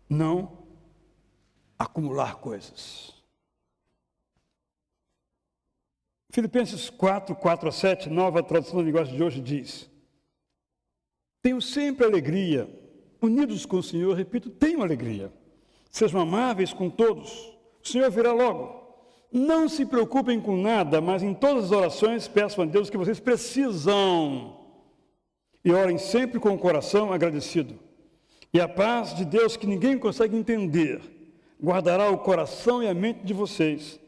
Não acumular coisas. Filipenses 4, 4 a 7, nova tradução da linguagem de hoje, diz: tenham sempre alegria, unidos com o Senhor, repito, tenham alegria. Sejam amáveis com todos, o Senhor virá logo. Não se preocupem com nada, mas em todas as orações peçam a Deus que vocês precisam. E orem sempre com o coração agradecido. E a paz de Deus, que ninguém consegue entender, guardará o coração e a mente de vocês,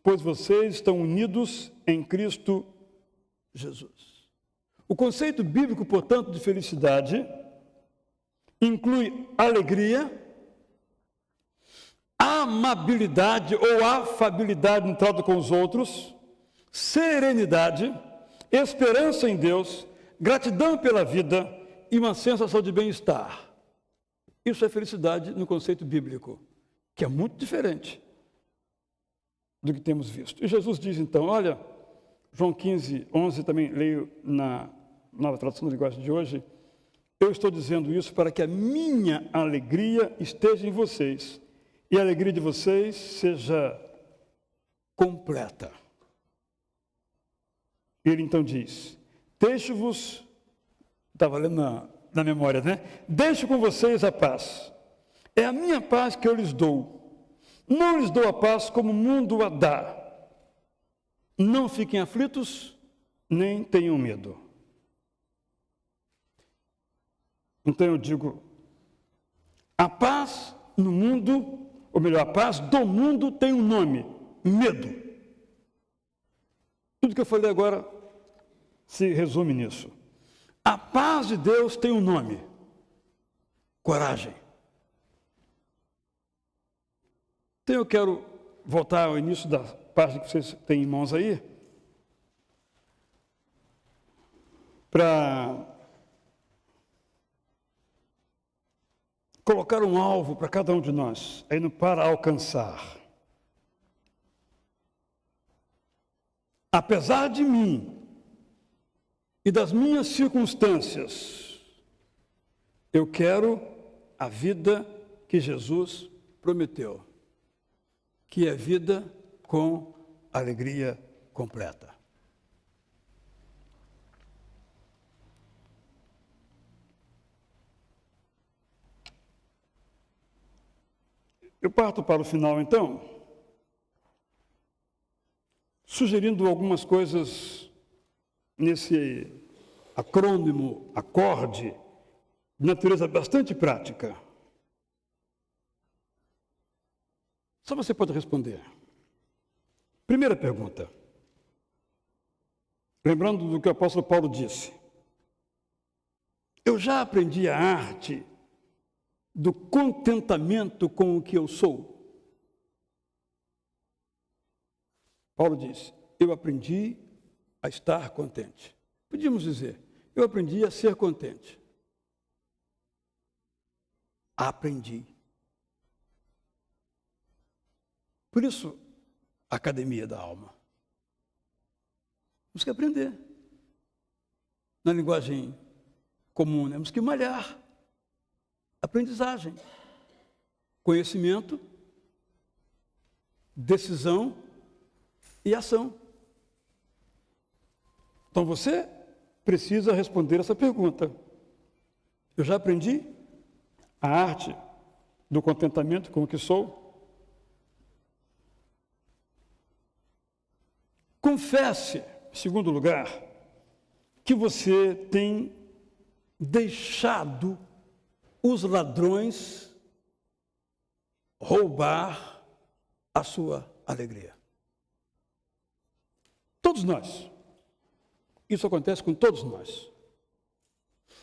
pois vocês estão unidos em Cristo Jesus. O conceito bíblico, portanto, de felicidade inclui alegria, amabilidade ou afabilidade no trato com os outros, serenidade, esperança em Deus, gratidão pela vida e uma sensação de bem-estar. Isso é felicidade no conceito bíblico, que é muito diferente do que temos visto. E Jesus diz então, olha, João 15, 11, também leio na nova tradução da linguagem de hoje, eu estou dizendo isso para que a minha alegria esteja em vocês e a alegria de vocês seja completa. Ele então diz, deixo-vos, estava lendo na memória, né? Deixo com vocês a paz. É a minha paz que eu lhes dou. Não lhes dou a paz como o mundo a dá. Não fiquem aflitos, nem tenham medo. Então eu digo, A paz no mundo, ou melhor, a paz do mundo tem um nome: medo. Tudo que eu falei agora se resume nisso. A paz de Deus tem um nome: coragem. Então eu quero voltar ao início da página que vocês têm em mãos aí, para colocar um alvo para cada um de nós, aí no para alcançar. Apesar de mim e das minhas circunstâncias, eu quero a vida que Jesus prometeu, que é vida com alegria completa. Eu parto para o final, então, sugerindo algumas coisas nesse acrônimo, acorde, de natureza bastante prática. Só você pode responder. Primeira pergunta. Lembrando do que o apóstolo Paulo disse. Eu já aprendi a arte do contentamento com o que eu sou. Paulo disse, eu aprendi a estar contente. Podíamos dizer, eu aprendi a ser contente. Aprendi. Por isso, a academia da alma. Temos que aprender. Na linguagem comum, temos que malhar. Aprendizagem, conhecimento, decisão e ação. Então você precisa responder essa pergunta. Eu já aprendi a arte do contentamento com o que sou? Confesse, em segundo lugar, que você tem deixado os ladrões roubar a sua alegria. Todos nós. Isso acontece com todos nós.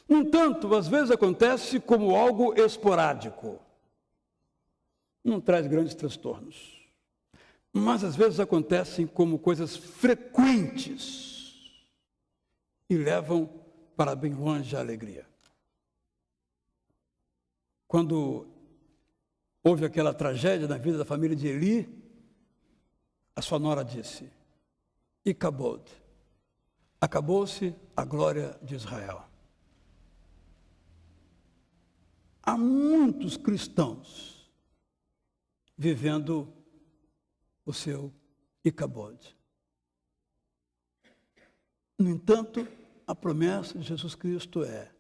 No entanto, às vezes acontece como algo esporádico. Não traz grandes transtornos. Mas às vezes acontecem como coisas frequentes e levam para bem longe a alegria. Quando houve aquela tragédia na vida da família de Eli, a sua nora disse, acabou-se a glória de Israel. Há muitos cristãos vivendo o seu Icabod. No entanto, a promessa de Jesus Cristo é: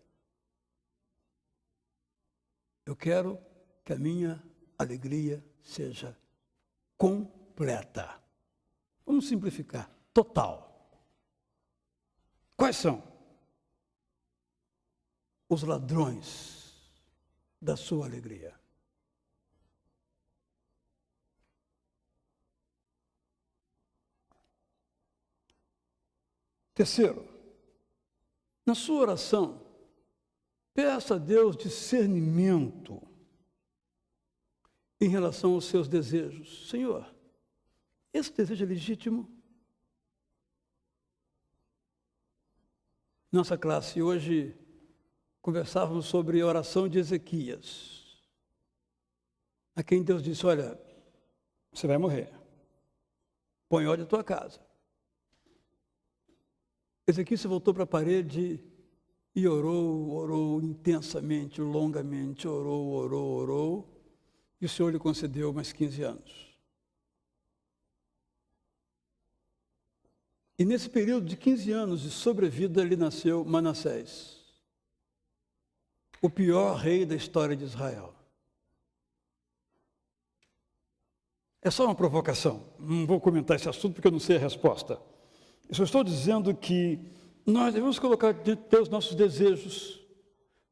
eu quero que a minha alegria seja completa. Vamos simplificar, total. Quais são os ladrões da sua alegria? Terceiro, na sua oração, peça a Deus discernimento em relação aos seus desejos. Senhor, esse desejo é legítimo? Nossa classe hoje conversávamos sobre a oração de Ezequias, a quem Deus disse, olha, você vai morrer, põe ordem na tua casa. Ezequias se voltou para a parede e orou intensamente, longamente, orou, e o Senhor lhe concedeu mais 15 anos. E nesse período de 15 anos de sobrevida, lhe nasceu Manassés, o pior rei da história de Israel. É só uma provocação, não vou comentar esse assunto porque eu não sei a resposta. Eu só estou dizendo que nós devemos colocar diante de Deus nossos desejos,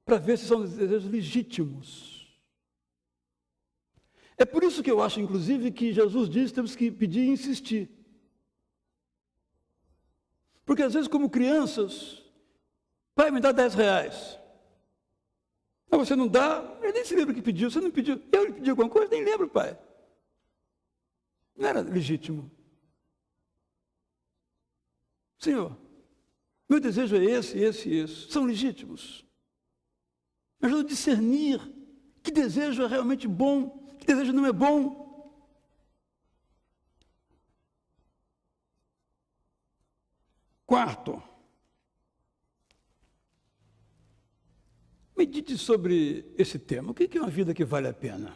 para ver se são desejos legítimos. É por isso que eu acho, inclusive, que Jesus disse que temos que pedir e insistir. Porque às vezes, como crianças, pai, me dá 10 reais. Mas você não dá, ele nem se lembra que pediu, você não pediu. Eu lhe pedi alguma coisa, nem lembro, pai. Não era legítimo. Senhor, meu desejo é esse, esse e esse. São legítimos. Me ajuda a discernir que desejo é realmente bom, que desejo não é bom. Quarto, medite sobre esse tema. O que é uma vida que vale a pena?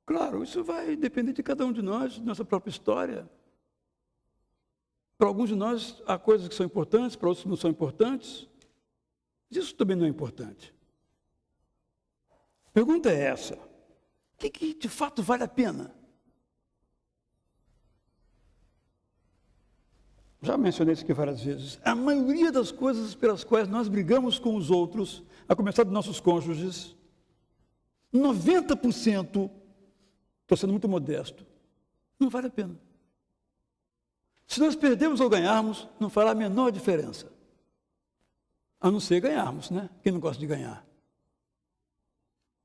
Claro, isso vai depender de cada um de nós, de nossa própria história. Para alguns de nós, há coisas que são importantes, para outros não são importantes. Isso também não é importante. A pergunta é essa: o que de fato vale a pena? Já mencionei isso aqui várias vezes. A maioria das coisas pelas quais nós brigamos com os outros, a começar dos nossos cônjuges, 90%, estou sendo muito modesto, não vale a pena. Se nós perdemos ou ganharmos, não fará a menor diferença. A não ser ganharmos, né? Quem não gosta de ganhar?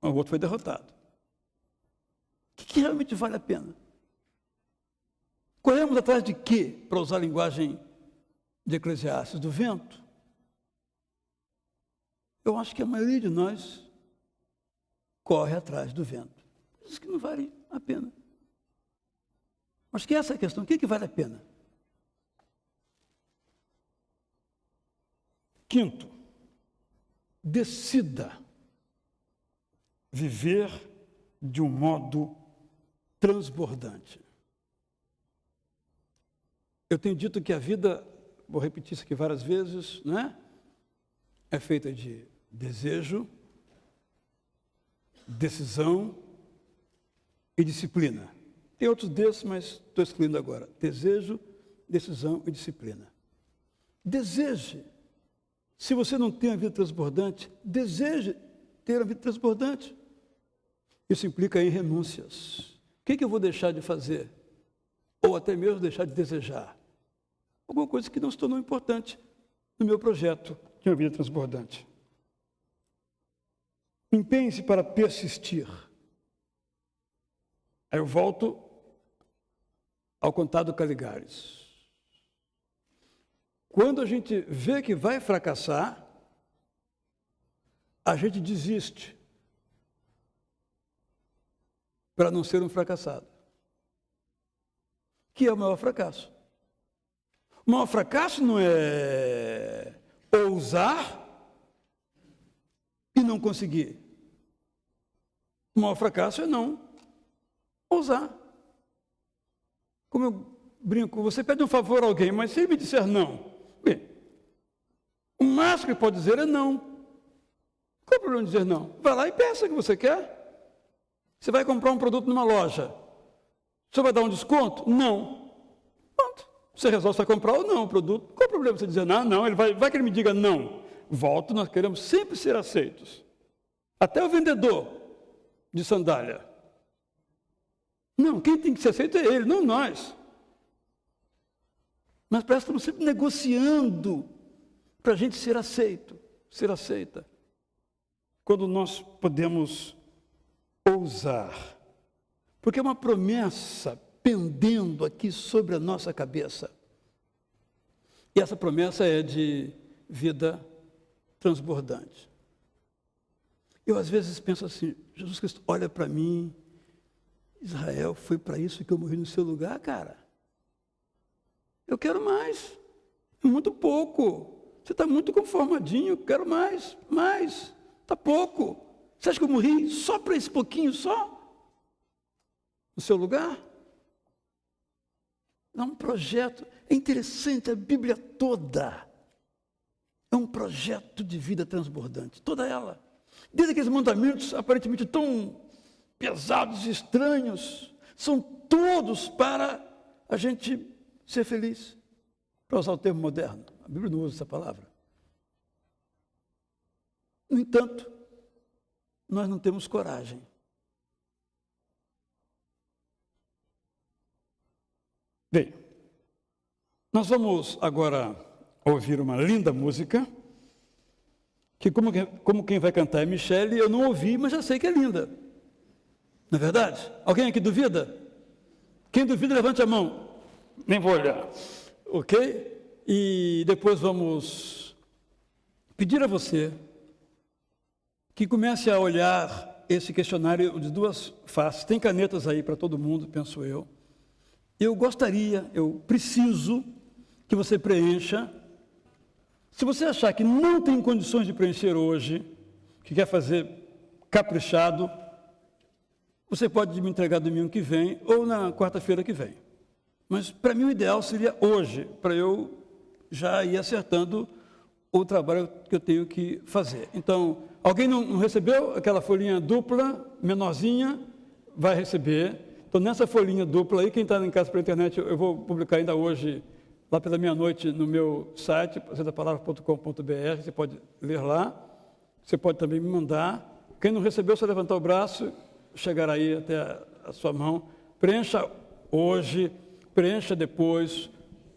O outro foi derrotado. O que realmente vale a pena? Corremos atrás de quê, para usar a linguagem de Eclesiastes, do vento? Eu acho que a maioria de nós corre atrás do vento. Isso que não vale a pena. Acho que essa é a questão. O que vale a pena? Quinto, decida viver de um modo transbordante. Eu tenho dito que a vida, vou repetir isso aqui várias vezes, né? É feita de desejo, decisão e disciplina. Tem outros desses, mas estou excluindo agora. Desejo, decisão e disciplina. Deseje. Se você não tem uma vida transbordante, deseje ter uma vida transbordante. Isso implica em renúncias. O que eu vou deixar de fazer? Ou até mesmo deixar de desejar? Alguma coisa que não se tornou importante no meu projeto de uma vida transbordante. Empenhe-se para persistir. Aí eu volto ao contado Caligares. Quando a gente vê que vai fracassar, a gente desiste para não ser um fracassado. Que é o maior fracasso. O maior fracasso não é ousar e não conseguir. O maior fracasso é não ousar. Como eu brinco, você pede um favor a alguém, mas se ele me disser não, bem, o máximo que ele pode dizer é não. Qual é o problema de dizer não? Vai lá e peça o que você quer. Você vai comprar um produto numa loja. Você vai dar um desconto? Não. Pronto. Você resolve se vai comprar ou não o produto. Qual é o problema de você dizer não? Não, ele vai que ele me diga não. Volto, nós queremos sempre ser aceitos. Até o vendedor de sandália. Não, quem tem que ser aceito é ele, não nós. Mas parece que estamos sempre negociando para a gente ser aceito, ser aceita. Quando nós podemos ousar. Porque é uma promessa pendendo aqui sobre a nossa cabeça. E essa promessa é de vida transbordante. Eu às vezes penso assim, Jesus Cristo olha para mim, Israel, foi para isso que eu morri no seu lugar, cara. Eu quero mais, muito pouco. Você está muito conformadinho, eu quero mais, está pouco. Você acha que eu morri só para esse pouquinho só? No seu lugar? É um projeto, é interessante, a Bíblia toda é um projeto de vida transbordante, toda ela. Desde aqueles mandamentos aparentemente tão pesados e estranhos, são todos para a gente ser feliz. Para usar o termo moderno, a Bíblia não usa essa palavra. No entanto, nós não temos coragem. Bem, nós vamos agora ouvir uma linda música, que como quem vai cantar é Michele, eu não ouvi, mas já sei que é linda. Não é verdade? Alguém aqui duvida? Quem duvida, levante a mão. Nem vou olhar. Ok? E depois vamos pedir a você que comece a olhar esse questionário de duas faces. Tem canetas aí para todo mundo, penso eu. Eu preciso que você preencha. Se você achar que não tem condições de preencher hoje, que quer fazer caprichado, você pode me entregar domingo que vem ou na quarta-feira que vem. Mas para mim o ideal seria hoje, para eu já ir acertando o trabalho que eu tenho que fazer. Então, alguém não recebeu aquela folhinha dupla, menorzinha? Vai receber. Então, nessa folhinha dupla aí, quem está em casa pela internet, eu vou publicar ainda hoje, lá pela meia-noite, no meu site, palavra.com.br, você pode ler lá. Você pode também me mandar. Quem não recebeu, só levantar o braço, chegar aí até a sua mão. Preencha hoje, preencha depois,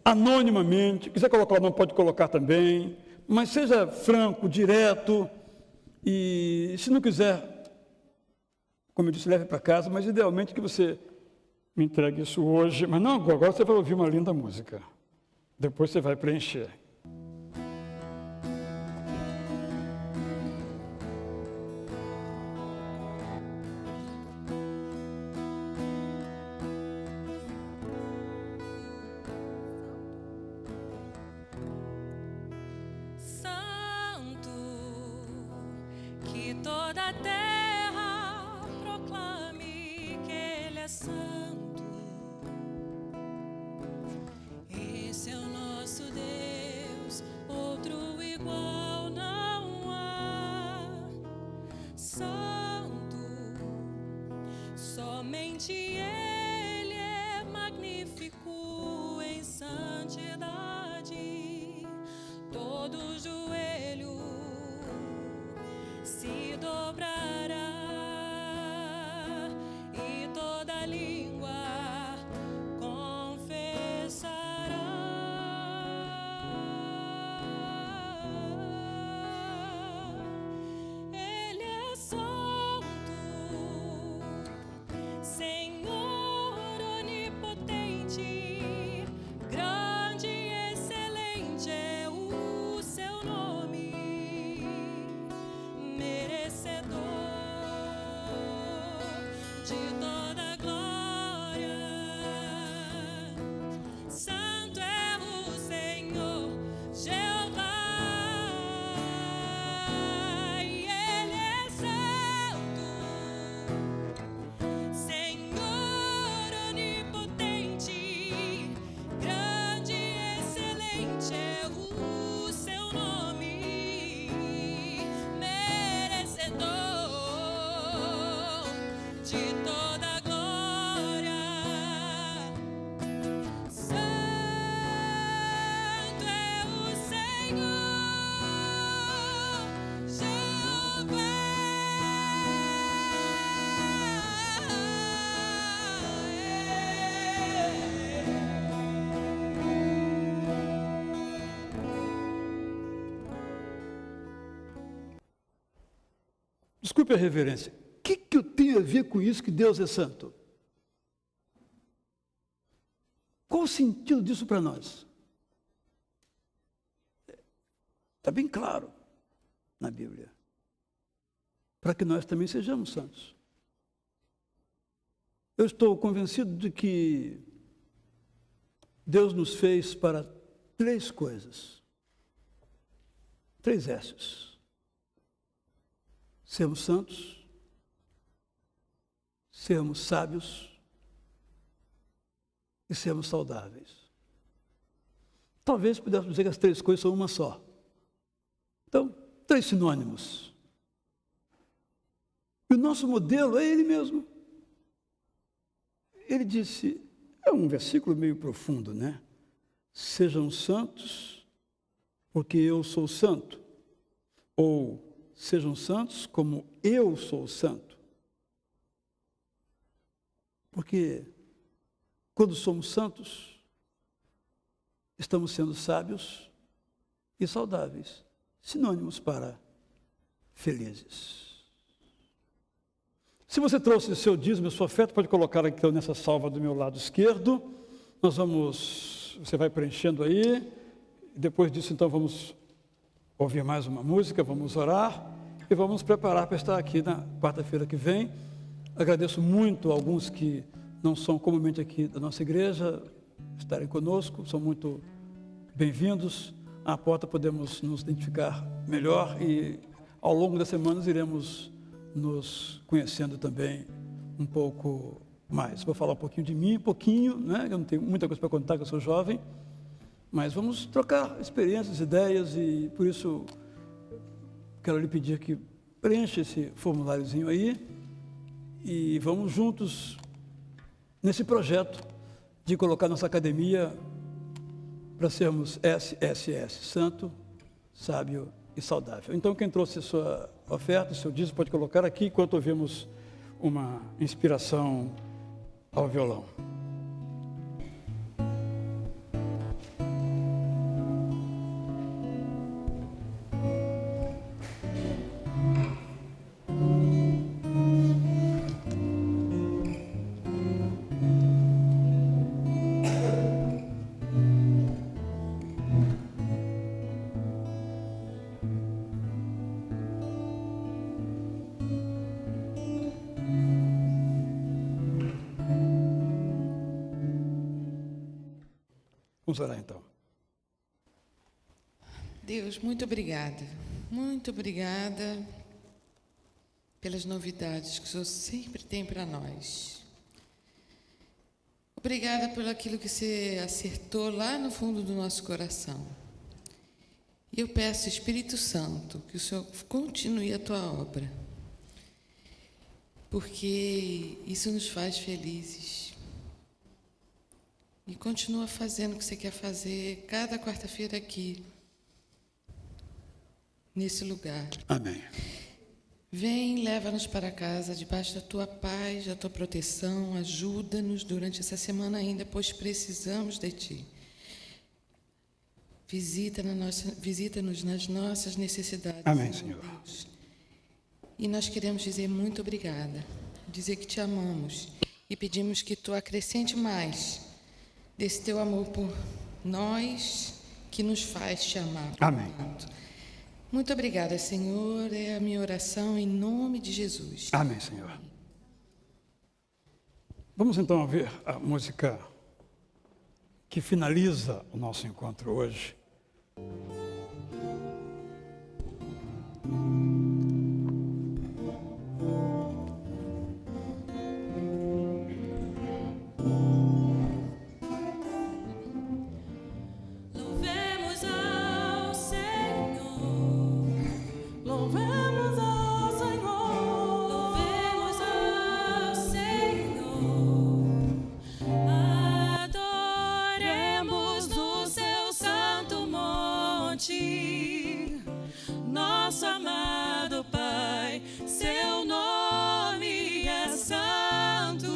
anonimamente. Quiser colocar o nome, pode colocar também. Mas seja franco, direto. E se não quiser, como eu disse, leve para casa, mas idealmente que você me entregue isso hoje. Mas não agora, você vai ouvir uma linda música. Depois você vai preencher. Toda a terra proclame que Ele é santo. Esse é o nosso Deus, outro igual não há. Santo, somente Ele é magnífico em santidade. Todo joelho se dobrará e toda língua confessará. Ele é santo, Senhor onipotente, grande e excelente é o seu nome. De toda glória, santo é o Senhor Jeová, e Ele é santo, Senhor onipotente, grande e excelente é o seu nome, merecedor de toda glória. Santo é o Senhor Jeová. Desculpe a reverência. O que eu tenho a ver com isso que Deus é santo? Qual o sentido disso para nós? Está bem claro na Bíblia. Para que nós também sejamos santos. Eu estou convencido de que Deus nos fez para três coisas. Três S's. Sermos santos, sermos sábios e sermos saudáveis. Talvez pudéssemos dizer que as três coisas são uma só. Então, três sinônimos. E o nosso modelo é Ele mesmo. Ele disse, é um versículo meio profundo, né? Sejam santos, porque eu sou santo. Ou, sejam santos como eu sou santo. Porque quando somos santos, estamos sendo sábios e saudáveis, sinônimos para felizes. Se você trouxe o seu dízimo, a sua oferta, pode colocar aqui nessa salva do meu lado esquerdo. Você vai preenchendo aí. Depois disso, então, vamos ouvir mais uma música, vamos orar e vamos preparar para estar aqui na quarta-feira que vem. Agradeço muito a alguns que não são comumente aqui da nossa igreja, estarem conosco, são muito bem-vindos. À porta podemos nos identificar melhor e ao longo das semanas iremos nos conhecendo também um pouco mais. Vou falar um pouquinho de mim, né? Eu não tenho muita coisa para contar, que eu sou jovem, mas vamos trocar experiências, ideias e por isso quero lhe pedir que preencha esse formuláriozinho aí e vamos juntos nesse projeto de colocar nossa academia para sermos SSS, santo, sábio e saudável. Então, quem trouxe a sua oferta, o seu dízimo, pode colocar aqui enquanto ouvimos uma inspiração ao violão. Vamos orar então. Deus, muito obrigada pelas novidades que o Senhor sempre tem para nós. Obrigada por aquilo que você acertou lá no fundo do nosso coração. E eu peço, Espírito Santo, que o Senhor continue a tua obra, porque isso nos faz felizes. E continua fazendo o que você quer fazer cada quarta-feira aqui, nesse lugar. Amém. Vem, leva-nos para casa, debaixo da tua paz, da tua proteção. Ajuda-nos durante essa semana ainda, pois precisamos de ti. Visita-nos nas nossas necessidades. Amém, Senhor. Deus. E nós queremos dizer muito obrigada, dizer que te amamos e pedimos que tu acrescente mais desse teu amor por nós, que nos faz te amar. Amém. Muito obrigada, Senhor. É a minha oração em nome de Jesus. Amém, Senhor. Vamos então ouvir a música que finaliza o nosso encontro hoje. Nosso amado Pai, seu nome é santo.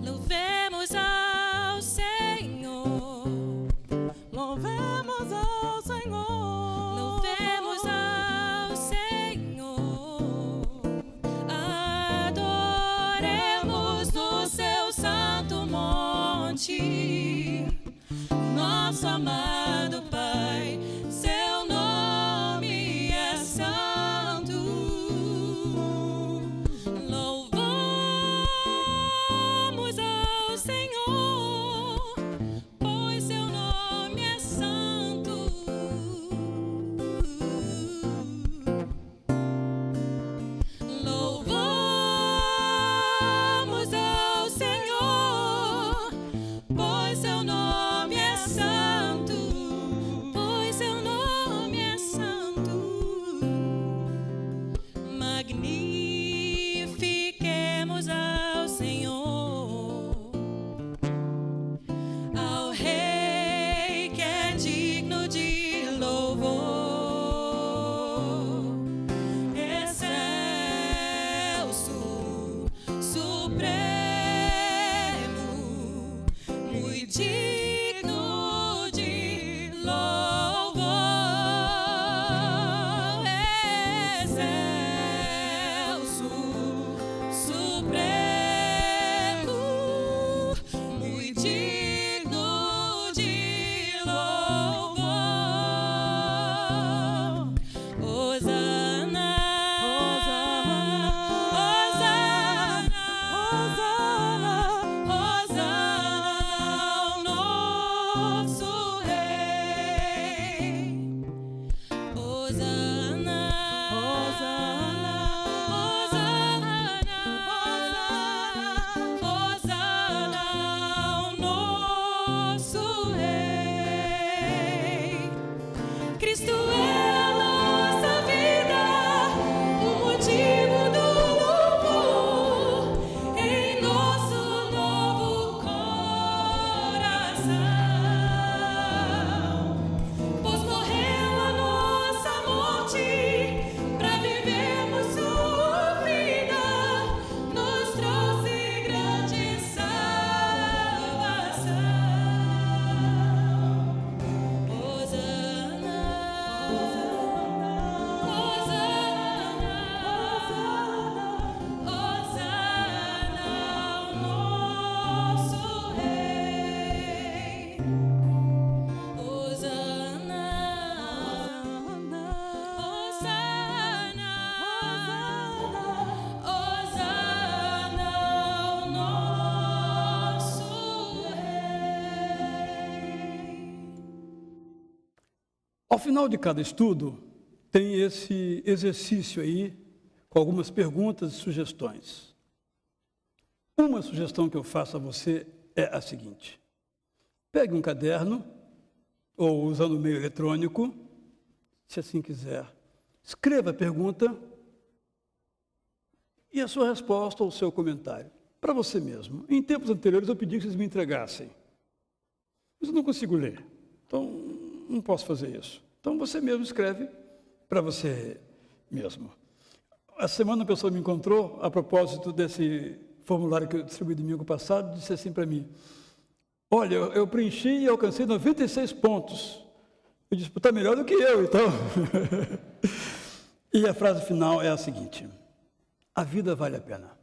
Louvemos ao Senhor, louvemos ao Senhor, louvemos ao Senhor. Adoremos o seu santo monte, nosso amado Pai, seu nome é santo. Louvamos ao Senhor, pois seu nome é santo. Hosana, Hosana, Hosana, Hosana, nosso Rei. Hosana, Hosana, Hosana, Hosana, nosso Rei. Cristo é a nossa vida, o motivo do louvor em nosso novo coração. Pois morreu a nossa morte, pra vivermos sua vida, nos trouxe grande salvação. Hosana, Hosana, nosso Rei. Hosana, Hosana, Hosana, nosso Rei. Ao final de cada estudo, tem esse exercício aí, com algumas perguntas e sugestões. Uma sugestão que eu faço a você é a seguinte: pegue um caderno, ou usando o meio eletrônico, se assim quiser, escreva a pergunta e a sua resposta ou o seu comentário, para você mesmo. Em tempos anteriores eu pedi que vocês me entregassem, mas eu não consigo ler, então não posso fazer isso. Então você mesmo escreve para você mesmo. A semana a pessoa me encontrou, a propósito desse formulário que eu distribuí domingo passado, disse assim para mim: olha, eu preenchi e alcancei 96 pontos. Eu disse: está melhor do que eu, então. E a frase final é a seguinte: a vida vale a pena.